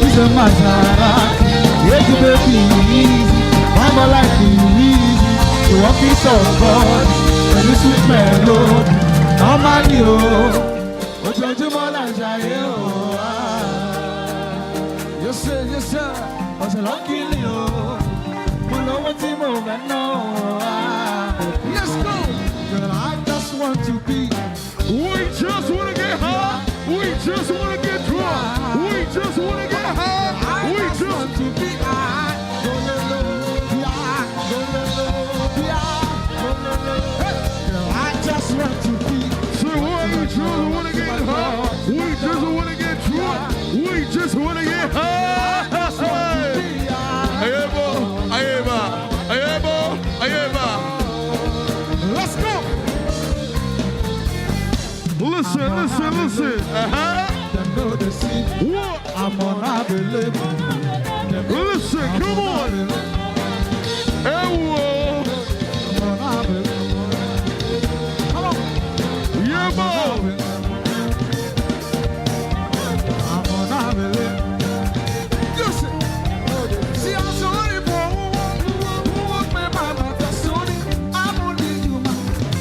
He's a Maserati. Yeah, baby, easy. Mama like me easy. The walk is so God. And this is melody. Mama, you. What you do, Manaja? Yes, sir, yes, sir. Was a lucky Leo. Pull over Timo, and no. Let's go. Girl, I just want to be. We just want to get high. We just want to get drunk. We just want to get high. We just want to be high. Go I just want to be. So why you just want to get high? We just want to get drunk. We just want to get high. Let's go. Listen. What? I'm on, I believe. Listen, come on. I'm on, I believe. Come on. Yeah, boy. I'm on, I believe. Listen. See, I'm sorry for who walk my mama. That's sorry. I'm only human.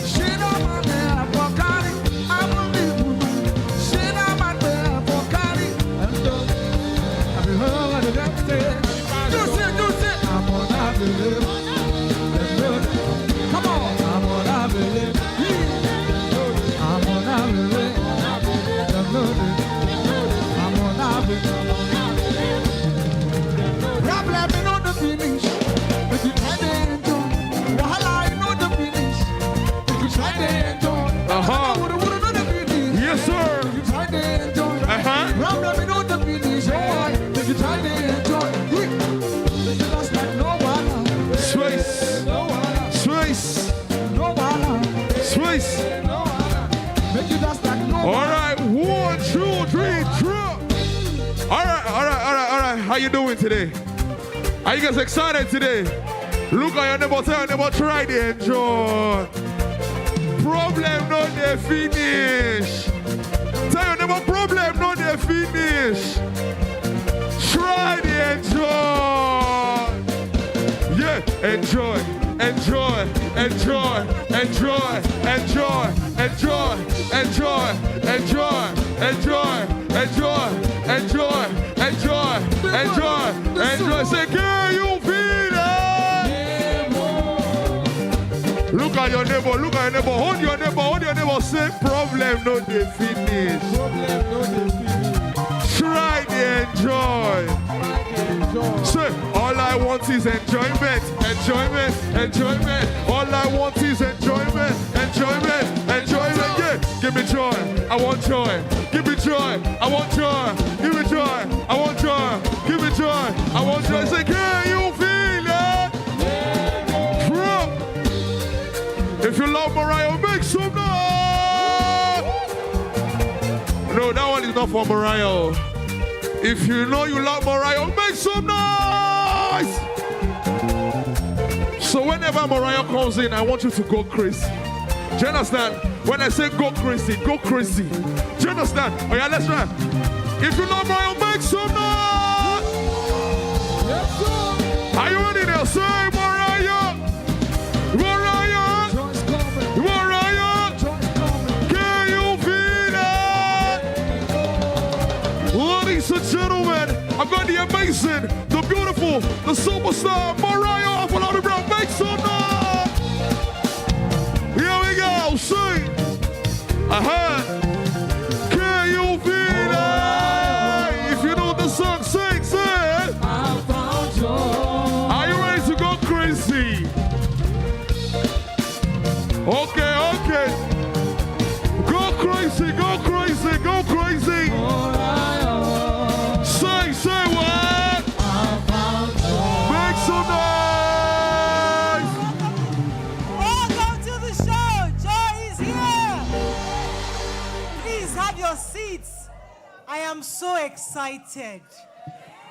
She don't want me for carry. I'm only human. She don't want me for carry. And I've been heard of that day. Do it. I'm on, I believe. Come on. I'm on, I believe. I'm on, I believe. I'm on, I believe. Problem in on the finish. If you try to enjoy, wahala in on the finish. If you try to enjoy, woulda the finish. Yes, sir. If you try to enjoy, problem in on the finish. Oh, if you try to enjoy, you lost like no one. Swiss. Make you dance like no one. All right, 1, 2, 3, drop. All right. How you doing today? Are you guys excited today? Look at your neighbor, tell your neighbor, try to enjoy. Problem not the finish. Tell your neighbor, problem not the finish. Try to enjoy. Yeah, enjoy. Say, girl, you feel it. Look at your neighbor. Hold your neighbor. Say, problem no dey finish. Try to enjoy. Say, all I want is enjoyment. All I want is enjoyment. Yeah, give me joy. I want joy. Give me joy. I want joy. Give me joy. I want joy. Give me joy. I want joy. Say, can you feel it? Drop. If you love Morayo, make some noise. No, that one is not for Morayo. If you know you love Morayo, make some noise. So whenever Morayo comes in, I want you to go crazy. Do you understand? When I say go crazy, go crazy. Do you understand? Oh yeah, let's try. If you love Morayo, make some noise. Yes, sir. Are you ready now? Say Morayo. Can you feel it? Ladies and gentlemen, I've got the amazing, the beautiful, the superstar, Morayo Afolabi-Brown. Make some noise. Here we go, sing. Can you feel it? If you know the song, sing, sing. I found joy. Are you ready to go crazy? Okay. Go crazy. Say what? Make some noise. Welcome to the show. Joy is here. Please have your seats. I am so excited.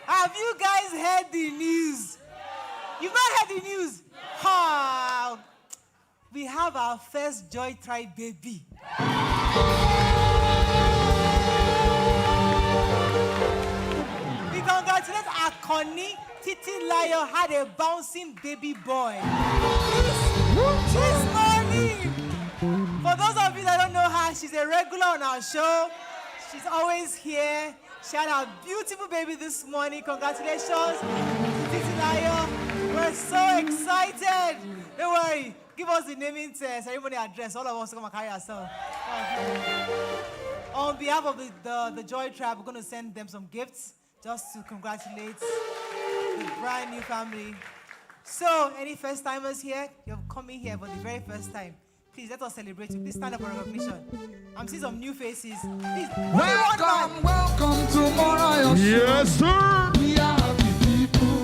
Have you guys heard the news? You've not heard the news? Oh, we have our first Joy Tribe baby. congratulate Akoni. Titi Layo had a bouncing baby boy. This morning. For those of you that don't know her, she's a regular on our show. She's always here. She had a beautiful baby this morning. Congratulations, Titi Layo. We're so excited. Don't worry. Give us the naming ceremony address. All of us come and carry ourselves. On behalf of the Joy Tribe, we're going to send them some gifts just to congratulate the brand new family. So, any first timers here? You're coming here for the very first time. Please let us celebrate you. Please stand up for recognition. I'm seeing some new faces. Please. Welcome to Morayo Show. Yes, sir. We are happy people.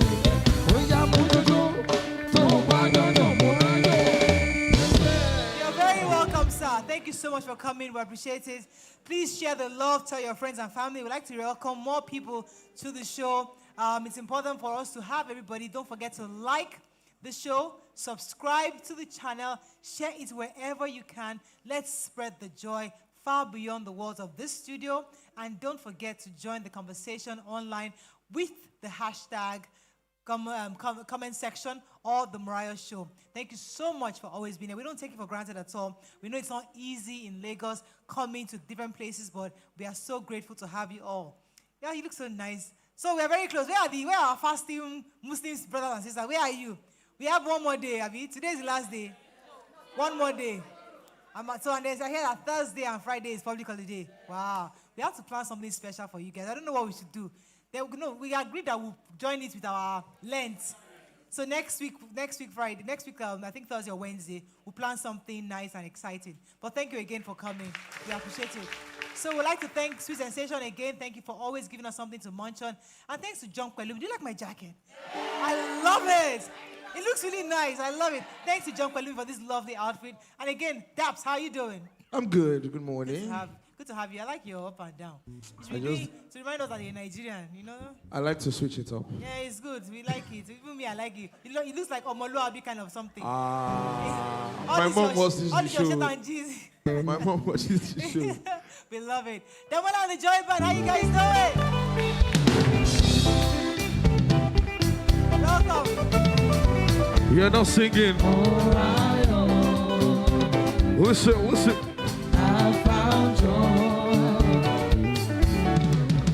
You're very welcome, sir. Thank you so much for coming. We appreciate it. Please share the love, tell your friends and family. We'd like to welcome more people to the show. It's important for us to have everybody. Don't forget to like the show, subscribe to the channel, share it wherever you can. Let's spread the joy far beyond the walls of this studio. And don't forget to join the conversation online with the hashtag comment section or the Morayo Show. Thank you so much for always being here. We don't take it for granted at all. We know it's not easy in Lagos coming to different places, but we are so grateful to have you all. Yeah, you look so nice. So we are very close. Where are our fasting Muslims brothers and sisters? Where are you? We have one more day, Abby. Today is the last day. One more day. And I hear that Thursday and Friday is public holiday. Wow. We have to plan something special for you guys. I don't know what we should do. We agreed that we'll join it with our Lent. So next week Friday, I think Thursday or Wednesday, we'll plan something nice and exciting. But thank you again for coming. We appreciate it. So we'd like to thank Sweet Sensation again. Thank you for always giving us something to munch on. And thanks to John Kwelum. Do you like my jacket? I love it. It looks really nice. I love it. Thanks to John Kwelum for this lovely outfit. And again, Daps, how are you doing? I'm good. Good morning. Good to have you. I like your up and down. To remind us that you're Nigerian, you know? I like to switch it up. Yeah, it's good. We like it. Even me, I like it. It looks like Omoluabi kind of something. My mom watches the show. My mom watches the show. We love it. Then we're on the Joy Band. How you guys doing? Welcome. You're not singing. Listen. I found joy.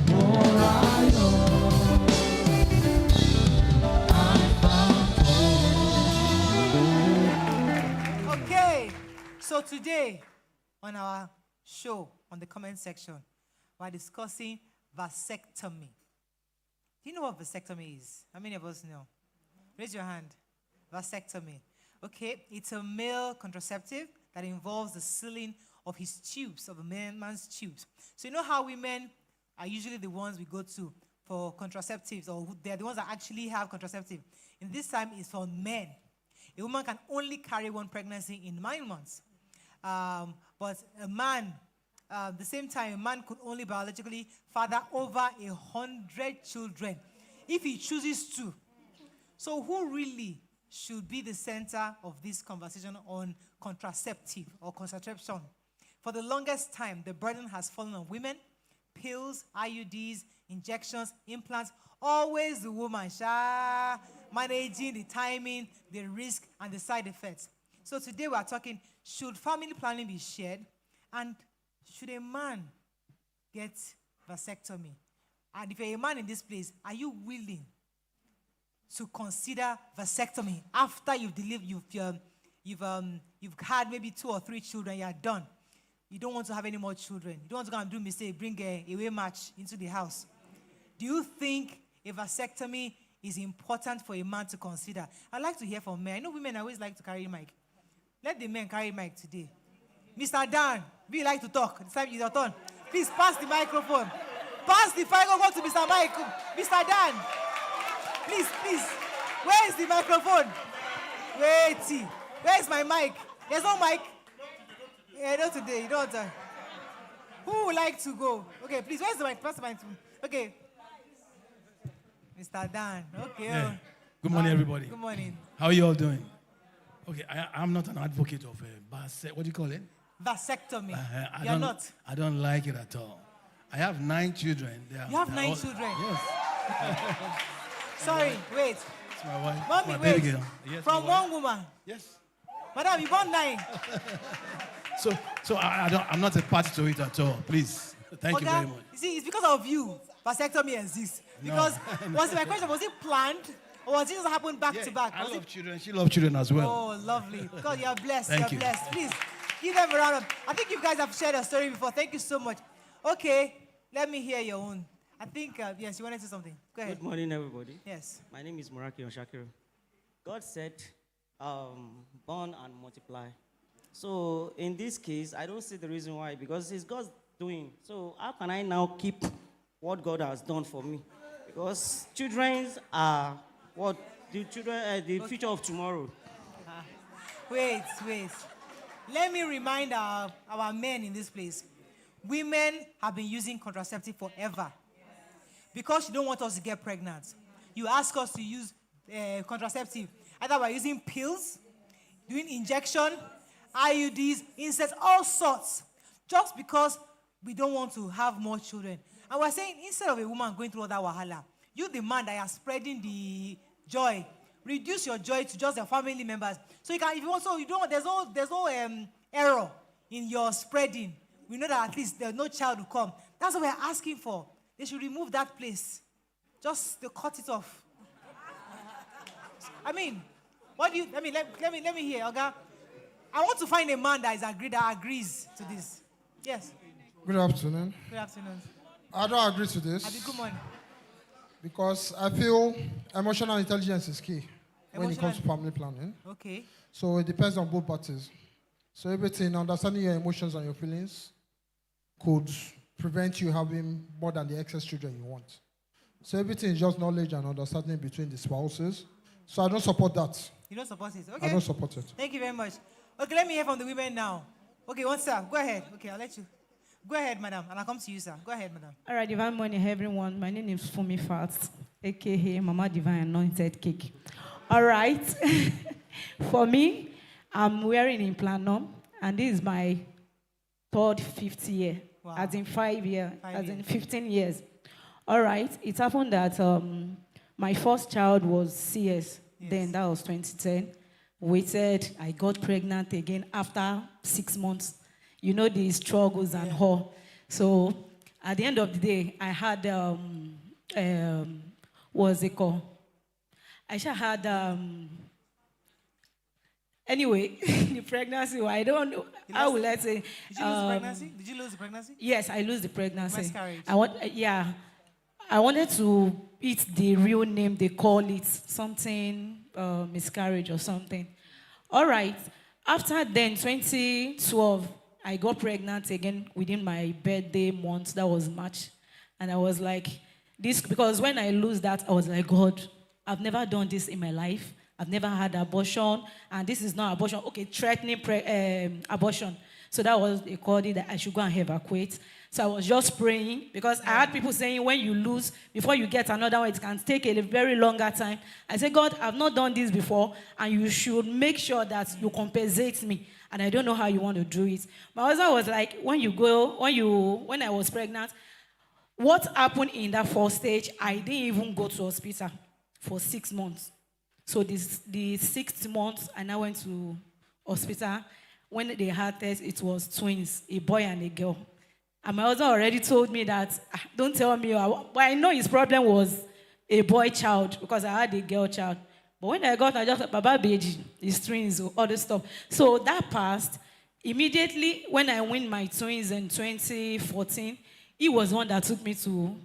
Morayo. Okay, so today on our show, on the comment section, we're discussing vasectomy. Do you know what vasectomy is? How many of us know? Raise your hand. Vasectomy. Okay, it's a male contraceptive that involves the sealing of his tubes, of a man's tubes. So you know how women are usually the ones we go to for contraceptives, or they're the ones that actually have contraceptive. In this time, it's for men. A woman can only carry one pregnancy in 9 months. But a man, the same time, a man could only biologically father over 100 children if he chooses to. So who really should be the center of this conversation on contraceptive or contraception? For the longest time, the burden has fallen on women. Pills, IUDs, injections, implants, always the woman, managing the timing, the risk, and the side effects. So today we are talking, should family planning be shared? And should a man get vasectomy? And if you're a man in this place, are you willing to consider vasectomy after you've delivered, you've had maybe 2 or 3 children, you are done? You don't want to have any more children. You don't want to go and do mistake, bring a away match into the house. Do you think a vasectomy is important for a man to consider? I'd like to hear from men. I know women always like to carry the mic. Let the men carry the mic today. Mr. Dan, we like to talk. This time it's your turn. Please pass the microphone. Pass the microphone to Mr. Mike. Mr. Dan. Please. Where is the microphone? Wait. Where is my mic? There's no mic. Yeah, not today. You don't. Who would like to go? Okay, please. Where's the mic? Pass the mic. Okay. Mr. Dan. Okay. Yeah. Good morning, everybody. Good morning. How are you all doing? Okay, I'm not an advocate of what do you call it? Vasectomy. I don't like it at all. I have 9 children. You have 9 children? Yes. Sorry, wait. It's my wife. Mommy, my wait. baby girl. Yes, From my wife. one woman. Yes. Madam, you born 9. So I'm not a party to it at all. Please. Thank you very much. You see, it's because of you. Vasectomy exists. Because was my question, was it planned? Or was it just happened back to back? I Was love it? children. She loves children as well. Oh, lovely. God, you're blessed. Thank You're you. blessed. Please, give them a round of. I think you guys have shared a story before. Thank you so much. Okay, let me hear your own. I think, yes, you wanted to say something. Go ahead. Good morning, everybody. Yes. My name is Morayo Show. God said, born and multiply. So in this case, I don't see the reason why, because it's God's doing. So how can I now keep what God has done for me? Because children are what the children, the future of tomorrow. Wait. Let me remind our men in this place. Women have been using contraceptive forever. Because you don't want us to get pregnant. You ask us to use contraceptive. Either by using pills, doing injection, IUDs, insects, all sorts. Just because we don't want to have more children. And we're saying, instead of a woman going through all that wahala, you the man that are spreading the joy, reduce your joy to just your family members. So you can, if you want, so you don't, there's no error in your spreading. We know that at least there's no child will come. That's what we're asking for. They should remove that place. Just to cut it off. I mean, what do you, let me hear, okay? I want to find a man that agrees to this. Yes. Good afternoon. Good afternoon. I don't agree to this. Abi, good morning. Because I feel emotional intelligence is key when it comes to Emotional- family planning. Okay. So it depends on both parties. So everything, understanding your emotions and your feelings could prevent you having more than the excess children you want. So everything is just knowledge and understanding between the spouses. So I don't support that. You don't support it? Okay. I don't support it. Thank you very much. Okay, let me hear from the women now. Okay, one sir, go ahead. Okay, I'll let you. Go ahead, madam, and I'll come to you, sir. Go ahead, madam. All right, divine morning, everyone. My name is Fumi Fats, aka Mama Divine Anointed Cake. All right. For me, I'm wearing implantum, and this is my third, 5th year. Wow. As in 5 years, as in years. 15 years. All right. It happened that my first child was CS. Yes. Then that was 2010. Waited. I got pregnant again after 6 months. You know the struggles and all. So at the end of the day, I had what's it called? I had anyway the pregnancy. I don't know. How will I say? Did you lose the pregnancy? Did you lose the pregnancy? Yes, I lose the pregnancy. Miscarriage. I wanted to eat the real name they call it, something miscarriage or something. All right. After then, 2012, I got pregnant again within my birthday month. That was March. And I was like, this, because when I lose that, I was like, God, I've never done this in my life. I've never had abortion. And this is not abortion. Okay, threatening abortion. So that was, they called it that I should go and evacuate. So I was just praying because I had people saying when you lose, before you get another one, it can take a very longer time. I said, God, I've not done this before, and you should make sure that you compensate me. And I don't know how you want to do it. My husband was like, when I was pregnant, what happened in that first stage, I didn't even go to hospital for 6 months. So the 6th month, I now went to hospital. When they had test, it was twins, a boy and a girl. And my husband already told me that, don't tell me, but I know his problem was a boy child because I had a girl child. But when I just said, Baba Beji, his twins, all this stuff. So that passed. Immediately, when I win my twins in 2014, he was one that took me to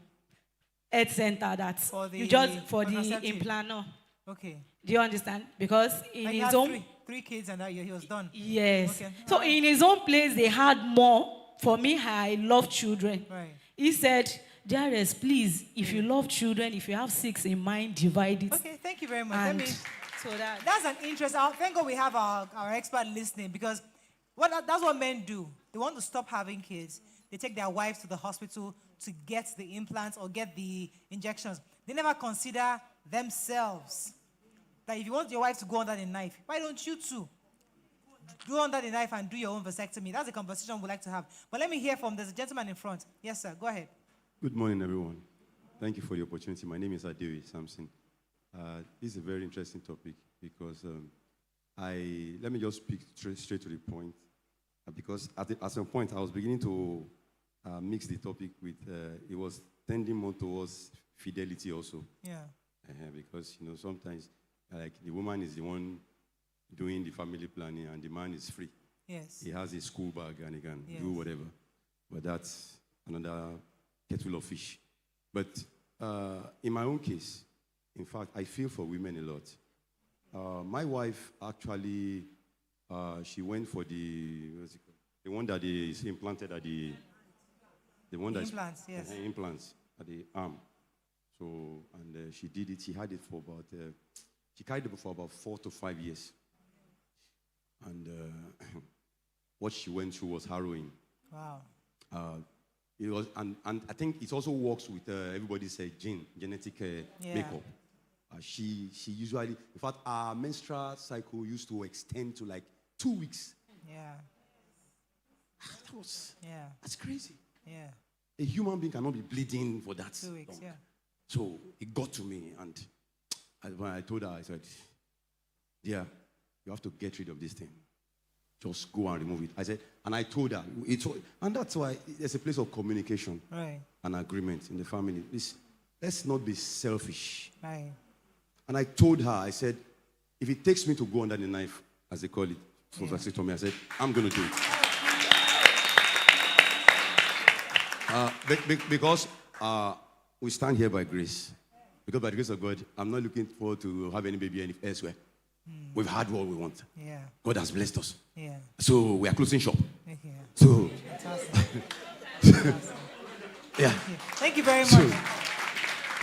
health center for the implanter. Okay. Do you understand? Because in and his own... Three kids and he was done. Yes. Okay. So in his own place, they had more. For me, I love children. Right. He said, Jairus, please, if you love children, if you have 6 in mind, divide it. Okay, thank you very much. So that's an interest. Thank God we have our expert listening because that's what men do. They want to stop having kids. They take their wives to the hospital to get the implants or get the injections. They never consider themselves. That if you want your wife to go under the knife, why don't you too? Go under the knife and do your own vasectomy. That's a conversation we'd like to have. But let me hear from, there's a gentleman in front. Yes, sir. Go ahead. Good morning, everyone. Thank you for the opportunity. My name is Adewi Samson. This is a very interesting topic because let me just speak straight to the point. Because at some point I was beginning to mix the topic with, it was tending more towards fidelity also. Yeah. Because, sometimes like the woman is the one doing the family planning and the man is free. Yes. He has a school bag and he can do whatever. But that's another kettle of fish. But in my own case, in fact, I feel for women a lot. My wife actually, she went for the one that is implanted at the one that's implants, yes. Implants at the arm. So, and she did it. She had it for about, she carried it for about 4 to 5 years. And what she went through was harrowing. Wow. It was, and I think it also works with everybody's genetic makeup. She usually, in fact, our menstrual cycle used to extend to like 2 weeks. Yeah. That's crazy. Yeah. A human being cannot be bleeding for that 2 weeks, long. yeah. So it got to me, and when I told her, I said, "Dear, you have to get rid of this thing. Just go and remove it." I said, and I told her, and that's why there's a place of communication and agreement in the family. Let's not be selfish. Right. And I told her, I said, if it takes me to go under the knife, as they call it, for vasectomy, I said, I'm going to do it. Because we stand here by grace. Because by the grace of God, I'm not looking forward to have any baby elsewhere. We've had what we want. Yeah. God has blessed us. Yeah. So we are closing shop. Yeah. So, that's awesome. yeah. Thank you very much.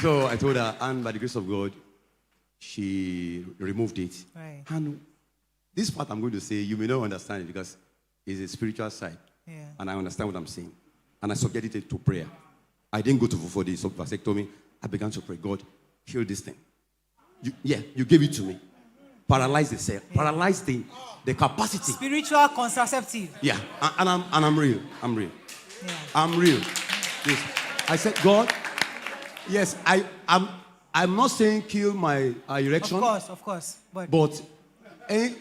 So I told her, and by the grace of God, she removed it. Right. And this part I'm going to say, you may not understand it because it's a spiritual side. Yeah. And I understand what I'm saying. And I subjected it to prayer. I didn't go to for the vasectomy. I began to pray, God, heal this thing. You gave it to me. Paralyze the cell. Paralyze the capacity. Spiritual contraceptive. Yeah. And I'm real. I'm real. Yeah. I'm real. Yes. I said, God, yes, I'm not saying kill my erection. Of course. But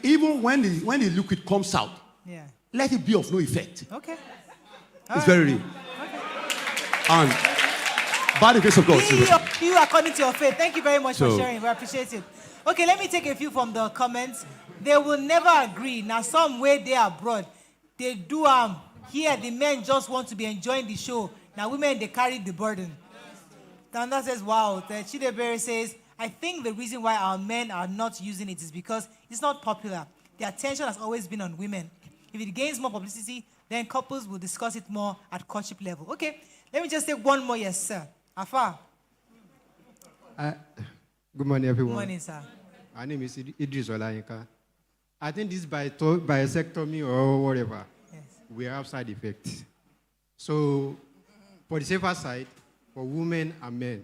even when the liquid comes out, let it be of no effect. Okay. It's very real. Okay. And by the grace of God. You according to your faith. Thank you very much for sharing. We appreciate it. Okay, let me take a few from the comments. They will never agree. Now, some way they are abroad, they do here the men just want to be enjoying the show. Now, women, they carry the burden. Tanda says, wow. Chidebere says, I think the reason why our men are not using it is because it's not popular. The attention has always been on women. If it gains more publicity, then couples will discuss it more at courtship level. Okay, let me just take one more. Yes, sir. Afa. Good morning, everyone. Good morning, sir. My name is Idris Olayinka. I think this vasectomy or whatever, we have side effects. So, for the safer side, for women and men,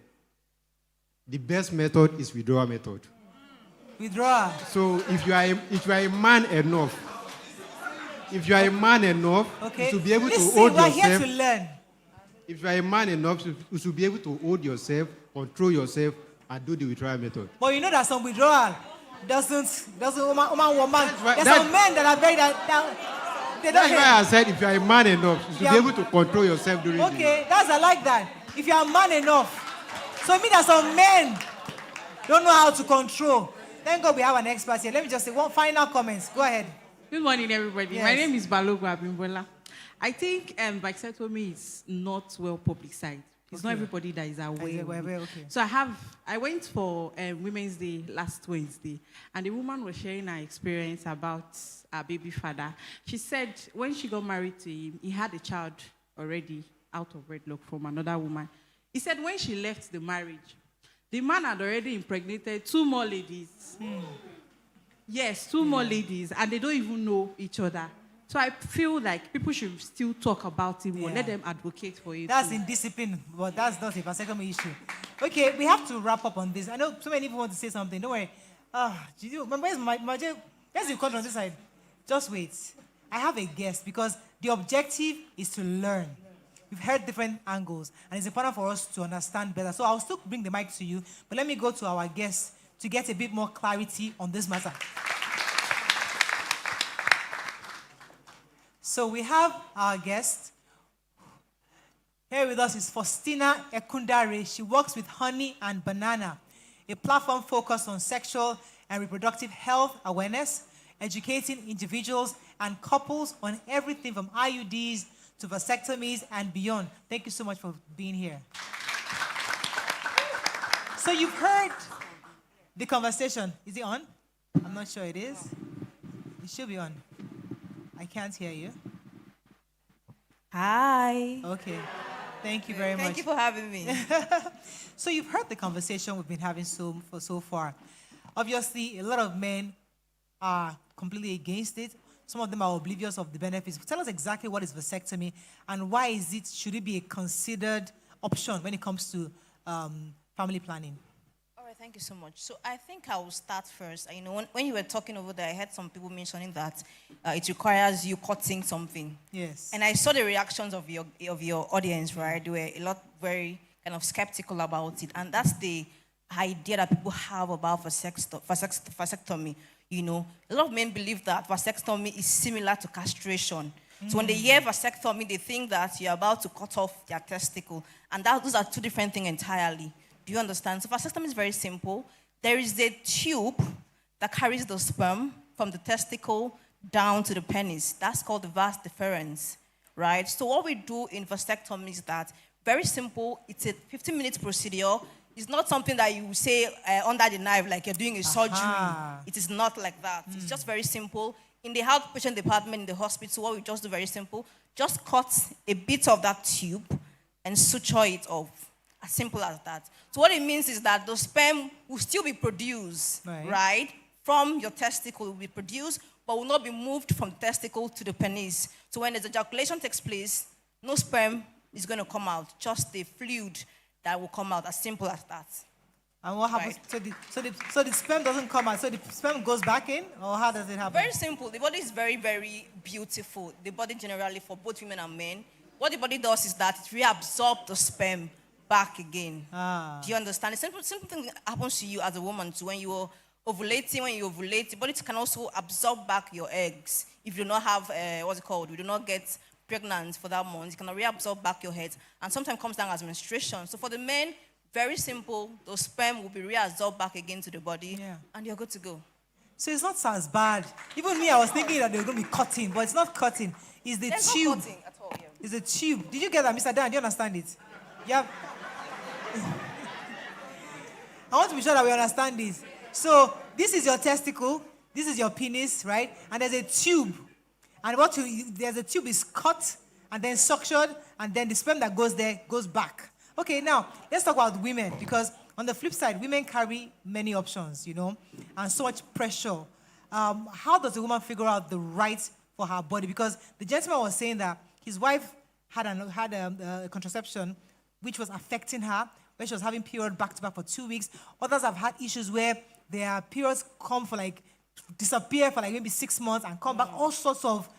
the best method is withdrawal method. Withdrawal. So, if you are a man enough, you should be able to hold yourself. Here to learn. If you are a man enough, you should be able to hold yourself, control yourself, and do the withdrawal method. But you know that some withdrawal doesn't woman. There's some men that are very they don't. That's why I said if you are a man enough, you should be able to control yourself during. Okay, I like that. If you are a man enough, so it means that some men don't know how to control. Thank God we have an expert here. Let me just say one final comments. Go ahead. Good morning, everybody. Yes. My name is Balogu Abimbola. I think vasectomy is not well publicized. It's not everybody that is aware. Okay. So I went for Women's Day last Wednesday, and the woman was sharing her experience about her baby father. She said when she got married to him, he had a child already out of wedlock from another woman. He said when she left the marriage, the man had already impregnated 2 more ladies. Yes, 2 more ladies, and they don't even know each other. So I feel like people should still talk about it more. Let them advocate for it. That's indiscipline, but that's not a vasectomy issue. Okay, we have to wrap up on this. I know so many people want to say something. Don't worry. Where's the call on this side? Just wait. I have a guest because the objective is to learn. we've heard different angles, and it's important for us to understand better. So I'll still bring the mic to you, but let me go to our guests to get a bit more clarity on this matter. So we have our guest. Here with us is Faustina Ekundare. She works with Honey and Banana, a platform focused on sexual and reproductive health awareness, educating individuals and couples on everything from IUDs to vasectomies and beyond. Thank you so much for being here. So you've heard the conversation. Is it on? I'm not sure it is. It should be on. I can't hear you. Hi. Okay. Thank you very much. Thank you for having me. So you've heard the conversation we've been having so far. Obviously, a lot of men are completely against it. Some of them are oblivious of the benefits. Tell us exactly what is vasectomy and why should it be a considered option when it comes to family planning? All right, thank you so much. So I think I will start first. You know, when you were talking over there, I heard some people mentioning that it requires you cutting something. Yes. And I saw the reactions of your audience, right? They were a lot very kind of skeptical about it. And that's the idea that people have about vasectomy. You know, a lot of men believe that vasectomy is similar to castration. So when they hear vasectomy, they think that you're about to cut off their testicle. And those are two different things entirely. Do you understand? So vasectomy is very simple. There is a tube that carries the sperm from the testicle down to the penis. That's called the vas deferens, right? So what we do in vasectomy is that, very simple, it's a 15-minute procedure. It's not something that you say under the knife like you're doing a surgery. It is not like that. It's just very simple. In the outpatient department in the hospital, what we just do very simple, just cut a bit of that tube and suture it off. As simple as that. So what it means is that the sperm will still be produced, right? From your testicle will be produced, but will not be moved from the testicle to the penis. So when the ejaculation takes place, no sperm is going to come out, just the fluid that will come out, as simple as that. And what happens? Right. So the sperm doesn't come out. So the sperm goes back in, or how does it happen? Very simple. The body is very, very beautiful. The body generally for both women and men. What the body does is that it reabsorbs the sperm back again. Do you understand? The simple thing happens to you as a woman too. When you're ovulating, when you ovulate, the body can also absorb back your eggs. If you do not have, you do not get pregnant for that month, you can reabsorb back your head. And sometimes comes down as menstruation. So for the men, very simple, those sperm will be reabsorbed back again to the body, and you're good to go. So it's not as bad. Even me, I was thinking that they were going to be cutting, but it's not cutting. It's the tube. No cutting at all, yeah. It's a tube. Did you get that, Mr. Dan? Do you understand it? Yeah. I want to be sure that we understand this. So this is your testicle. This is your penis, right? And there's a tube. And there's a tube is cut and then suctioned, and then the sperm that goes there goes back. Okay, now let's talk about women, because on the flip side, women carry many options, and so much pressure. How does a woman figure out the right for her body? Because the gentleman was saying that his wife had a contraception which was affecting her, where she was having period back to back for 2 weeks. Others have had issues where their periods disappear for maybe 6 months and come back. All sorts of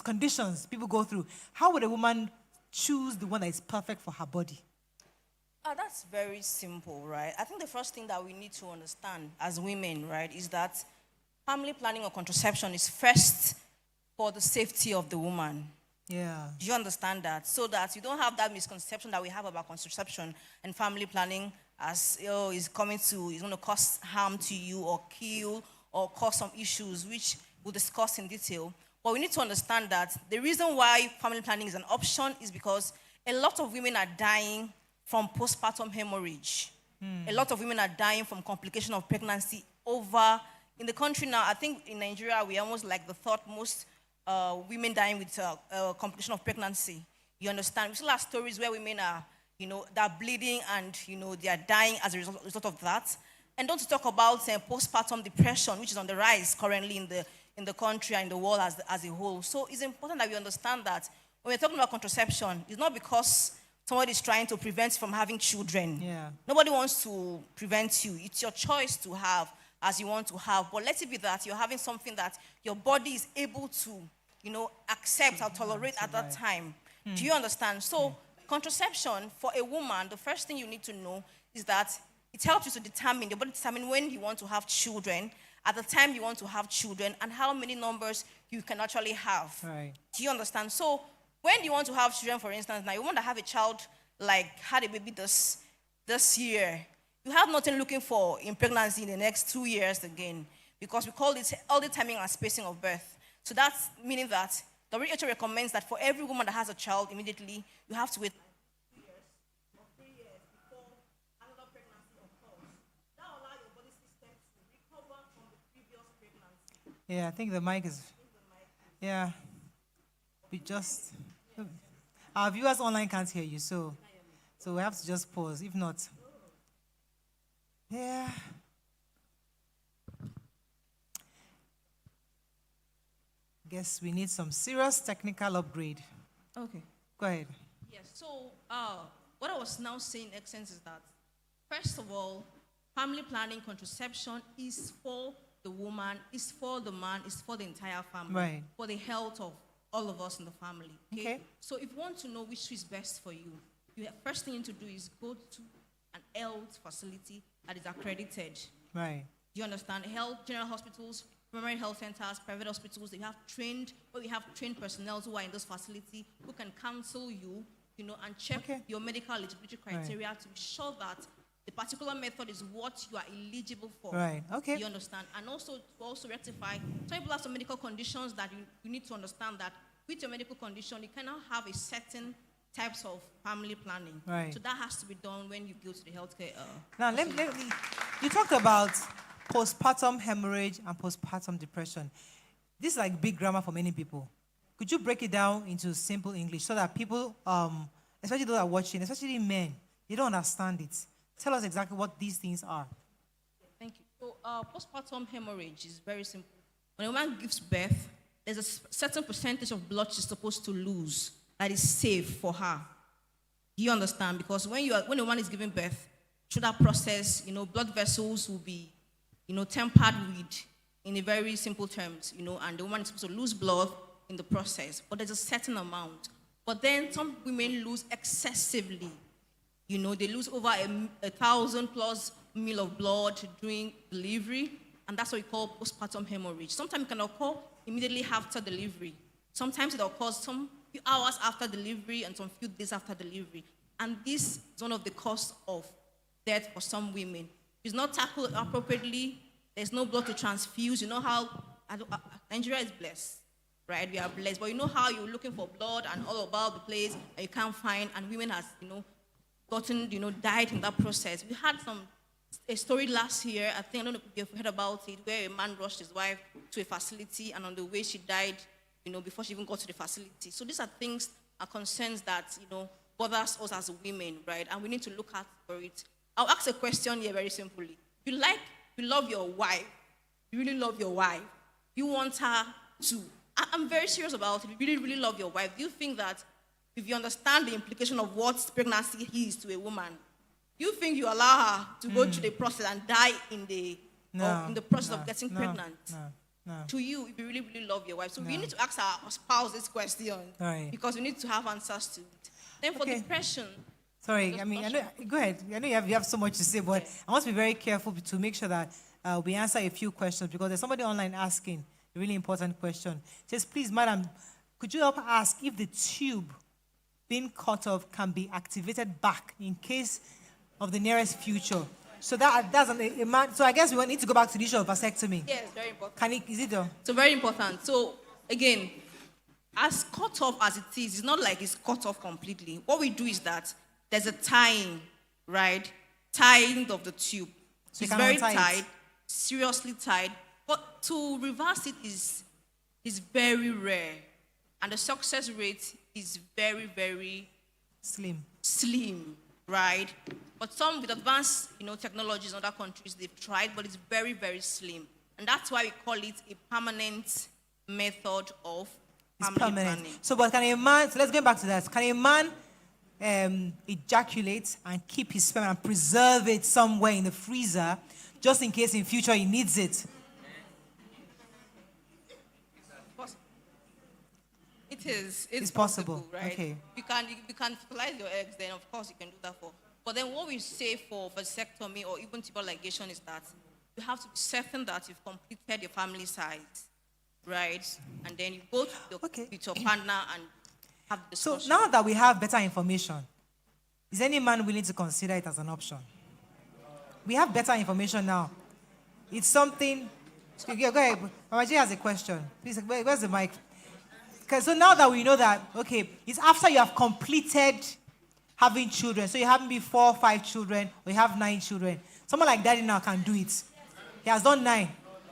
conditions people go through. How would a woman choose the one that is perfect for her body? That's very simple, right? I think the first thing that we need to understand as women, right, is that family planning or contraception is first for the safety of the woman. Yeah. Do you understand that? So that you don't have that misconception that we have about contraception and family planning as, it's going to cause harm to you or kill or cause some issues, which we'll discuss in detail. But we need to understand that the reason why family planning is an option is because a lot of women are dying from postpartum hemorrhage. A lot of women are dying from complication of pregnancy in the country now. I think in Nigeria, we're almost like the third most women dying with complication of pregnancy. You understand? We still have stories where women are, they're bleeding and, they are dying as a result of that. And don't talk about postpartum depression, which is on the rise currently in the country and in the world as a whole. So it's important that we understand that when we're talking about contraception, it's not because somebody is trying to prevent you from having children. Yeah. Nobody wants to prevent you. It's your choice to have as you want to have. But let it be that you're having something that your body is able to, accept or tolerate at that time. Do you understand? So contraception for a woman, the first thing you need to know is that it helps you to determine, your body determine when you want to have children, at the time you want to have children, and how many numbers you can actually have. Right. Do you understand? So when you want to have children, for instance, now you want to have a child, like had a baby this year, you have nothing looking for in pregnancy in the next 2 years again, because we call it early timing and spacing of birth. So that's meaning that the WHO recommends that for every woman that has a child, immediately you have to wait 2 years or 3 years before another pregnancy occurs. That will allow your body system to recover from the previous pregnancy. Yeah, I think the mic is. Yeah. We just. Our viewers online can't hear you, so we have to just pause. If not. Yeah. Guess we need some serious technical upgrade. Okay. Go ahead. Yes, so what I was now saying, in essence, is that, first of all, family planning, contraception is for the woman, is for the man, is for the entire family, Right. for the health of all of us in the family. Okay. So if you want to know which is best for you, first thing you need to do is go to an health facility that is accredited. Right. Do you understand? General hospitals, primary health centers, private hospitals, we have trained personnel who are in this facility who can counsel you, and check your medical eligibility criteria to be sure that the particular method is what you are eligible for. Right. Okay. You understand? And also to rectify, some people have some medical conditions that you need to understand that with your medical condition, you cannot have a certain types of family planning. Right. So that has to be done when you go to the healthcare. Now, you talked about postpartum hemorrhage and postpartum depression. This is like big grammar for many people. Could you break it down into simple English so that people, especially those that are watching, especially men, they don't understand it? Tell us exactly what these things are. Thank you. So postpartum hemorrhage is very simple. When a woman gives birth, there's a certain percentage of blood she's supposed to lose that is safe for her. Do you understand? Because when a woman is giving birth, through that process, blood vessels will be, tempered with, in a very simple terms, and the woman is supposed to lose blood in the process. But there's a certain amount. But then some women lose excessively. They lose over 1,000+ ml of blood during delivery, and that's what we call postpartum hemorrhage. Sometimes it can occur immediately after delivery. Sometimes it occurs some few hours after delivery and some few days after delivery. And this is one of the causes of death for some women. If it's not tackled appropriately, there's no blood to transfuse. You know how Nigeria is blessed, right? We are blessed. But you know how you're looking for blood and all about the place and you can't find, and women has, died in that process. We had a story last year, I don't know if you've heard about it, where a man rushed his wife to a facility and on the way she died, before she even got to the facility. So these are things, concerns that, bothers us as women, right? And we need to look out for it. I'll ask a question here very simply. You love your wife. You really love your wife. You want her to. I'm very serious about it. You really, really love your wife. Do you think that if you understand the implication of what pregnancy is to a woman, you think you allow her to go through the process and die in the process of getting pregnant? No. To you, if you really, really love your wife. So we need to ask our spouse this question. Right. Because we need to have answers to it. Then for depression. Sorry, I know, go ahead. I know you have so much to say, but I must be very careful to make sure that we answer a few questions, because there's somebody online asking a really important question. It says, please, madam, could you help ask if the tube being cut off can be activated back in case of the nearest future? So that's a man. So I guess we need to go back to the issue of vasectomy. Yes, very important. Is it though? So very important. So again, as cut off as it is, it's not like it's cut off completely. What we do is that there's a tying, right? Tying of the tube. So it's very tight, seriously tight. But to reverse it is very rare. And the success rate is very, very slim, right? But some with advanced, technologies in other countries, they've tried, but it's very, very slim. And that's why we call it a permanent method of family planning. So, but can a man, so let's get back to that. Can a man ejaculate and keep his sperm and preserve it somewhere in the freezer just in case in future he needs it? It It is. It's possible. right? Okay. You can fertilize your eggs, then of course you can do that for. But then what we say for vasectomy or even tubal ligation is that you have to be certain that you've completed your family size, right? And then you go to with your partner and have discussion. So now that we have better information, is any man willing to consider it as an option? We have better information now. It's something. Go ahead. Mama J has a question. Please, where's the mic? Okay, so now that we know that, okay, it's after you have completed having children. So you have maybe 4 or 5 children, or you have 9 children. Someone like Daddy now can do it. He has done 9.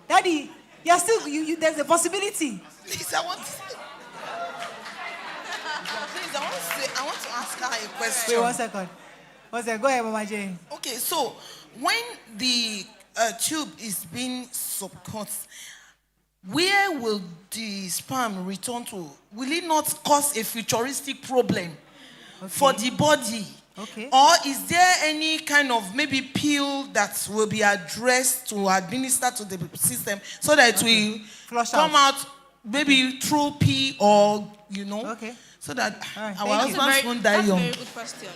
Daddy, you're still, there's a possibility. Please, I want to ask her a question. Wait, 1 second. 1 second. Go ahead, Mama J. Okay, so when the tube is being subcut, where will the sperm return to? Will it not cause a futuristic problem for the body? Okay. Or is there any kind of maybe pill that will be addressed to administer to the system so that it will Flush come out maybe through pee or, Okay. so that Right, our thank you. husbands won't die That's a young? very good question.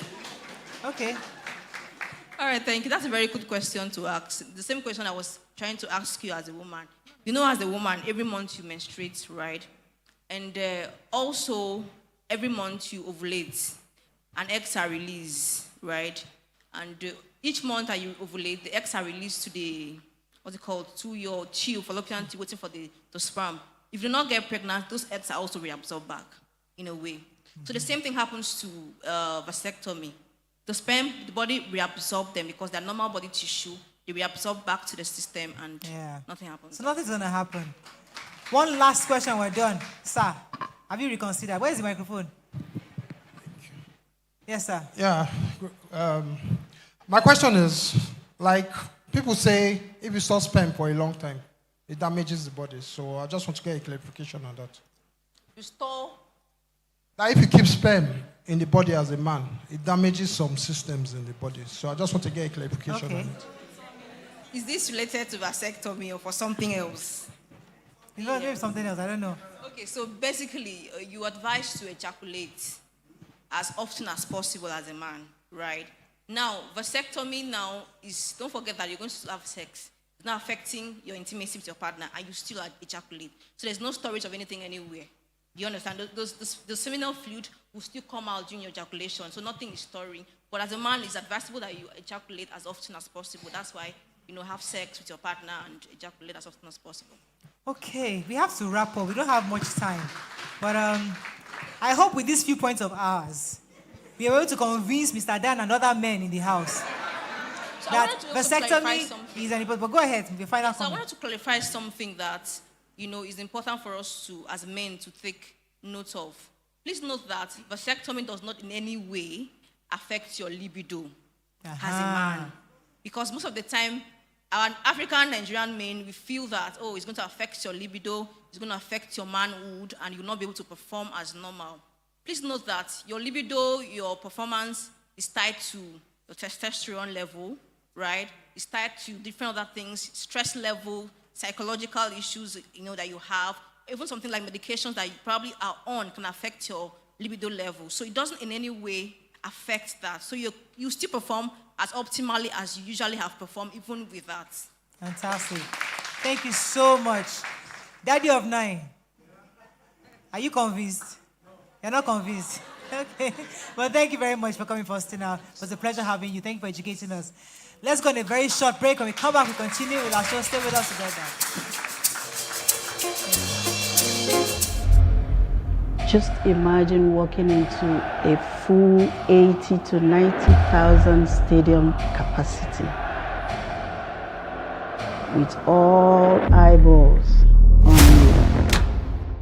Okay. All right, thank you. That's a very good question to ask. The same question I was trying to ask you as a woman. You know, as a woman, every month you menstruate, right? And also, every month you ovulate, and eggs are released, right? And each month that you ovulate, the eggs are released to the, to your fallopian tube, waiting for the sperm. If you do not get pregnant, those eggs are also reabsorbed back, in a way. So the same thing happens to vasectomy. The sperm, the body reabsorbs them because they're normal body tissue. They reabsorb back to the system and nothing happens. So nothing's going to happen. One last question, we're done. Sir, have you reconsidered? Where's the microphone? Yes, sir. Yeah. My question is, like people say, if you store sperm for a long time, it damages the body. So I just want to get a clarification on that. You store? Like if you keep sperm in the body as a man, it damages some systems in the body. So I just want to get a clarification on it. Is this related to vasectomy or for something else? Maybe something else, I don't know. Okay, so basically, you advise to ejaculate as often as possible as a man, right? Now, vasectomy now is, don't forget that you're going to have sex. It's not affecting your intimacy with your partner, and you still ejaculate. So there's no storage of anything anywhere. Do you understand? The seminal fluid will still come out during your ejaculation, so nothing is storing. But as a man, it's advisable that you ejaculate as often as possible. That's why, have sex with your partner and ejaculate as often as possible. Okay, we have to wrap up. We don't have much time. But I hope with these few points of ours, we are able to convince Mr. Dan and other men in the house so that vasectomy is an important. But go ahead, the final comment. I wanted to clarify something that, is important for us to, as men, to take note of. Please note that vasectomy does not in any way affect your libido as a man. Because most of the time, our African Nigerian men, we feel that, it's going to affect your libido, it's going to affect your manhood, and you'll not be able to perform as normal. Please note that your libido, your performance is tied to your testosterone level, right? It's tied to different other things, stress level, psychological issues, that you have. Even something like medications that you probably are on can affect your libido level. So it doesn't in any way affect that. So you still perform as optimally as you usually have performed, even with that. Fantastic. Thank you so much. Daddy of 9. Are you convinced? You're not convinced? Okay. Well, thank you very much for coming, Faustina. It was a pleasure having you. Thank you for educating us. Let's go on a very short break. When we come back, we continue with our show. Stay with us together. Just imagine walking into a full 80 to 90,000 stadium capacity with all eyeballs on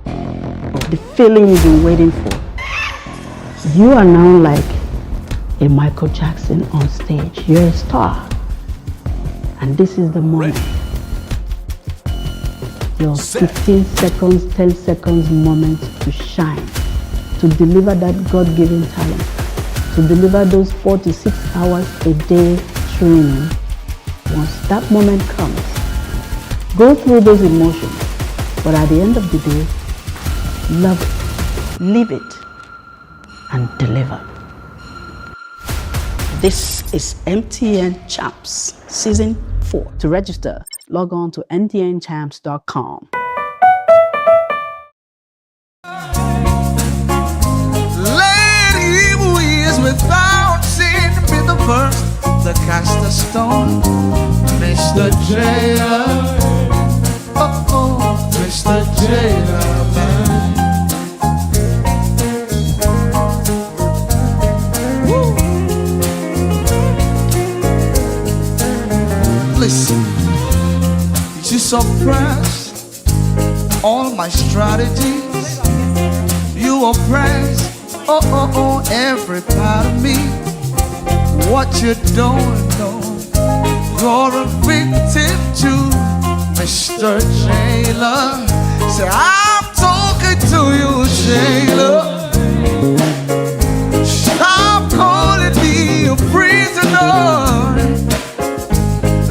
you. The feeling you've been waiting for. You are now like a Michael Jackson on stage. You're a star. And this is the moment. Your 15 seconds, 10 seconds moment to shine, to deliver that God-given talent, to deliver those 4 to 6 hours a day training. Once that moment comes, go through those emotions, but at the end of the day, love it. live it, and deliver. This is MTN Champs Season 4. To register, log on to mtnchamps.com. Lady who is without sin, be the first to cast a stone. Mr. Jailer, oh, Mr. Jailer, man. Woo. Listen, you suppress all my strategies. You oppress, every part of me. What you don't know, you're a victim to Mr. Jailer. Say, I'm talking to you, Jailer. Stop calling me a prisoner.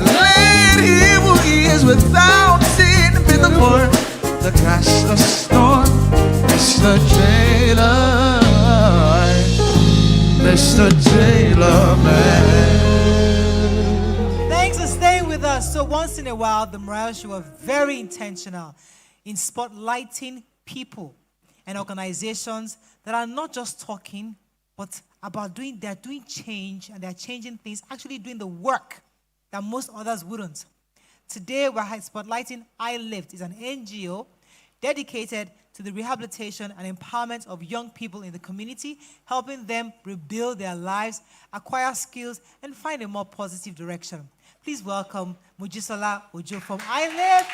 Let him who is without sin be the one that cast the storm. Mr. Jailer, Mr. Jailer, man. Thanks for staying with us. So once in a while, the Morayo Show are very intentional in spotlighting people and organizations that are not just talking, but about they're doing change, and they're changing things, actually doing the work that most others wouldn't. Today, we're spotlighting iLift. It's an NGO dedicated to the rehabilitation and empowerment of young people in the community, helping them rebuild their lives, acquire skills, and find a more positive direction. Please welcome Mojisola Ojo from iLift.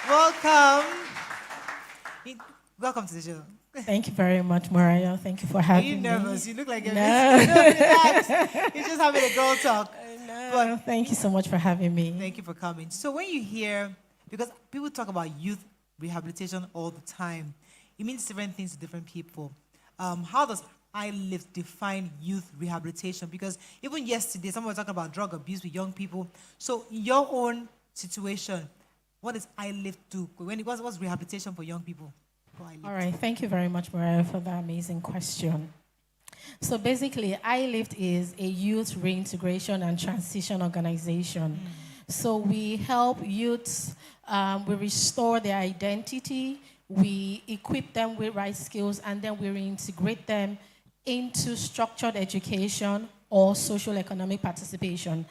Welcome. Welcome to the show. Thank you very much, Morayo. Thank you for having me. Are you nervous? You look like you're No. relaxed. You're just having a girl talk. No. But thank you so much for having me. Thank you for coming. So when you hear, because people talk about youth rehabilitation all the time, it means different things to different people. How does iLift define youth rehabilitation? Because even yesterday, someone was talking about drug abuse with young people. So in your own situation, what does iLift do? What's rehabilitation for young people? All right, thank you very much, Morayo, for that amazing question. So basically, iLift is a youth reintegration and transition organization. So we help youths, we restore their identity, we equip them with right skills, and then we reintegrate them into structured education or social economic participation.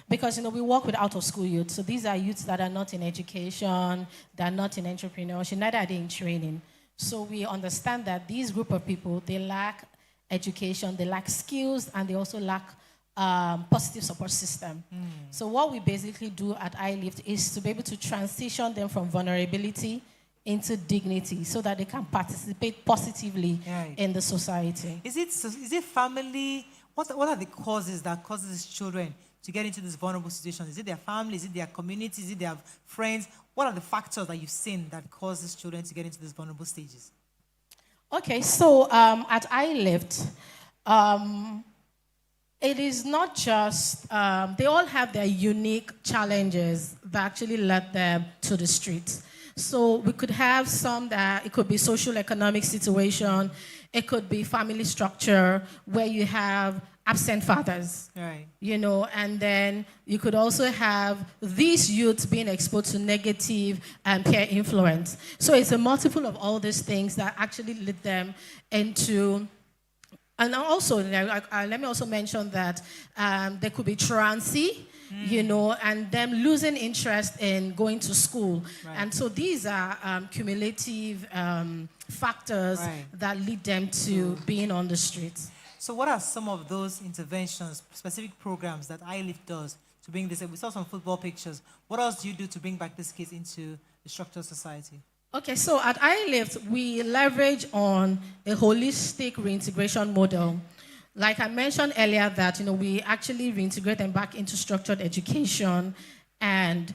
Because, we work with out-of-school youth. So these are youths that are not in education, they're not in entrepreneurship, neither are they in training. So we understand that these group of people, they lack education, they lack skills, and they also lack positive support system. So what we basically do at iLift is to be able to transition them from vulnerability into dignity so that they can participate positively in the society. Is it family? What are the causes that causes children to get into this vulnerable situation? Is it their family? Is it their community? Is it their friends? What are the factors that you've seen that causes children to get into these vulnerable stages? Okay, so at iLift, it is not just, they all have their unique challenges that actually led them to the streets. So we could have some that it could be social economic situation, it could be family structure where you have absent fathers, right? And then you could also have these youths being exposed to negative peer influence. So it's a multiple of all these things that actually lead them into. And also, let me also mention that there could be truancy, and them losing interest in going to school. Right. And so these are cumulative factors that lead them to being on the streets. So what are some of those interventions, specific programs that iLift does to bring this? We saw some football pictures. What else do you do to bring back this kids into the structured society? Okay, so at iLift, we leverage on a holistic reintegration model. Like I mentioned earlier that, we actually reintegrate them back into structured education and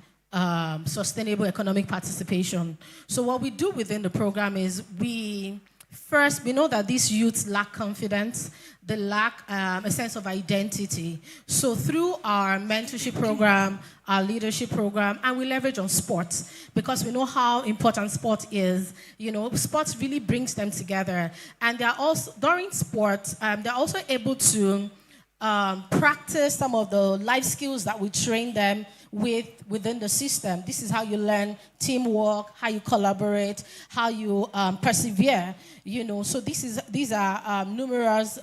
sustainable economic participation. So what we do within the program is we First, we know that these youths lack confidence. They lack a sense of identity. So through our mentorship program, our leadership program, and we leverage on sports because we know how important sport is. You know, sports really brings them together. And they're also, during sports, they're also able to practice some of the life skills that we train them within the system. This is how you learn teamwork, how you collaborate, how you persevere. You know, so these are numerous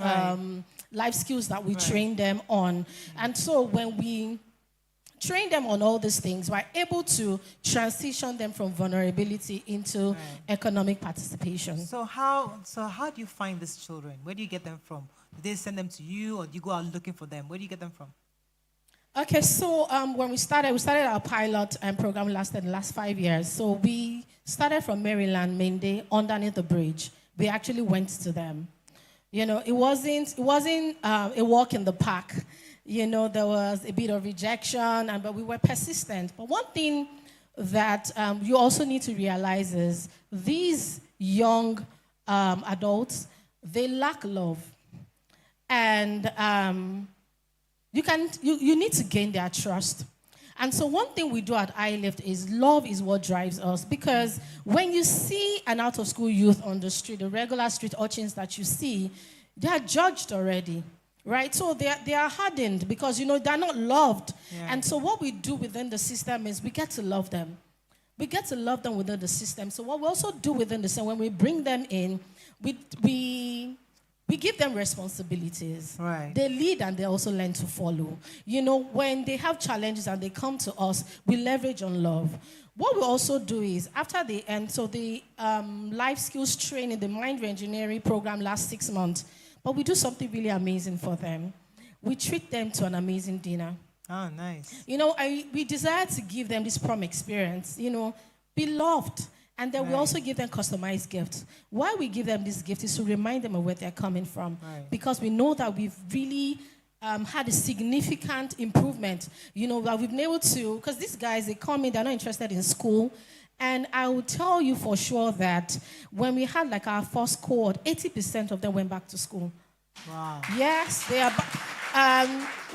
life skills that we train them on. And so when we train them on all these things, we're able to transition them from vulnerability into economic participation. So how do you find these children? Where do you get them from? Do they send them to you, or do you go out looking for them? Where do you get them from? Okay, so when we started our pilot program lasted the last 5 years. So we started from Maryland, Mende, underneath the bridge. We actually went to them. You know, it wasn't a walk in the park. You know, there was a bit of rejection, but we were persistent. But one thing that you also need to realize is these young adults, they lack love. And you need to gain their trust. And so one thing we do at iLift is love is what drives us. Because when you see an out-of-school youth on the street, the regular street urchins that you see, they are judged already, right? So they are hardened because, you know, they're not loved. Yeah. And so what we do within the system is we get to love them. We get to love them within the system. So what we also do within the system, when we bring them in, we give them responsibilities. Right. They lead and they also learn to follow. You know, when they have challenges and they come to us, we leverage on love. What we also do is, after they end, so the life skills training, the mind reengineering program lasts 6 months, but we do something really amazing for them. We treat them to an amazing dinner. Oh, nice. You know, we desire to give them this prom experience, you know, be loved. And then we also give them customized gifts. Why we give them this gift is to remind them of where they're coming from. Right. Because we know that we've really had a significant improvement. You know, that we've been able to, because these guys, they come in, they're not interested in school. And I will tell you for sure that when we had like our first cohort, 80% of them went back to school. Wow. Yes, they are.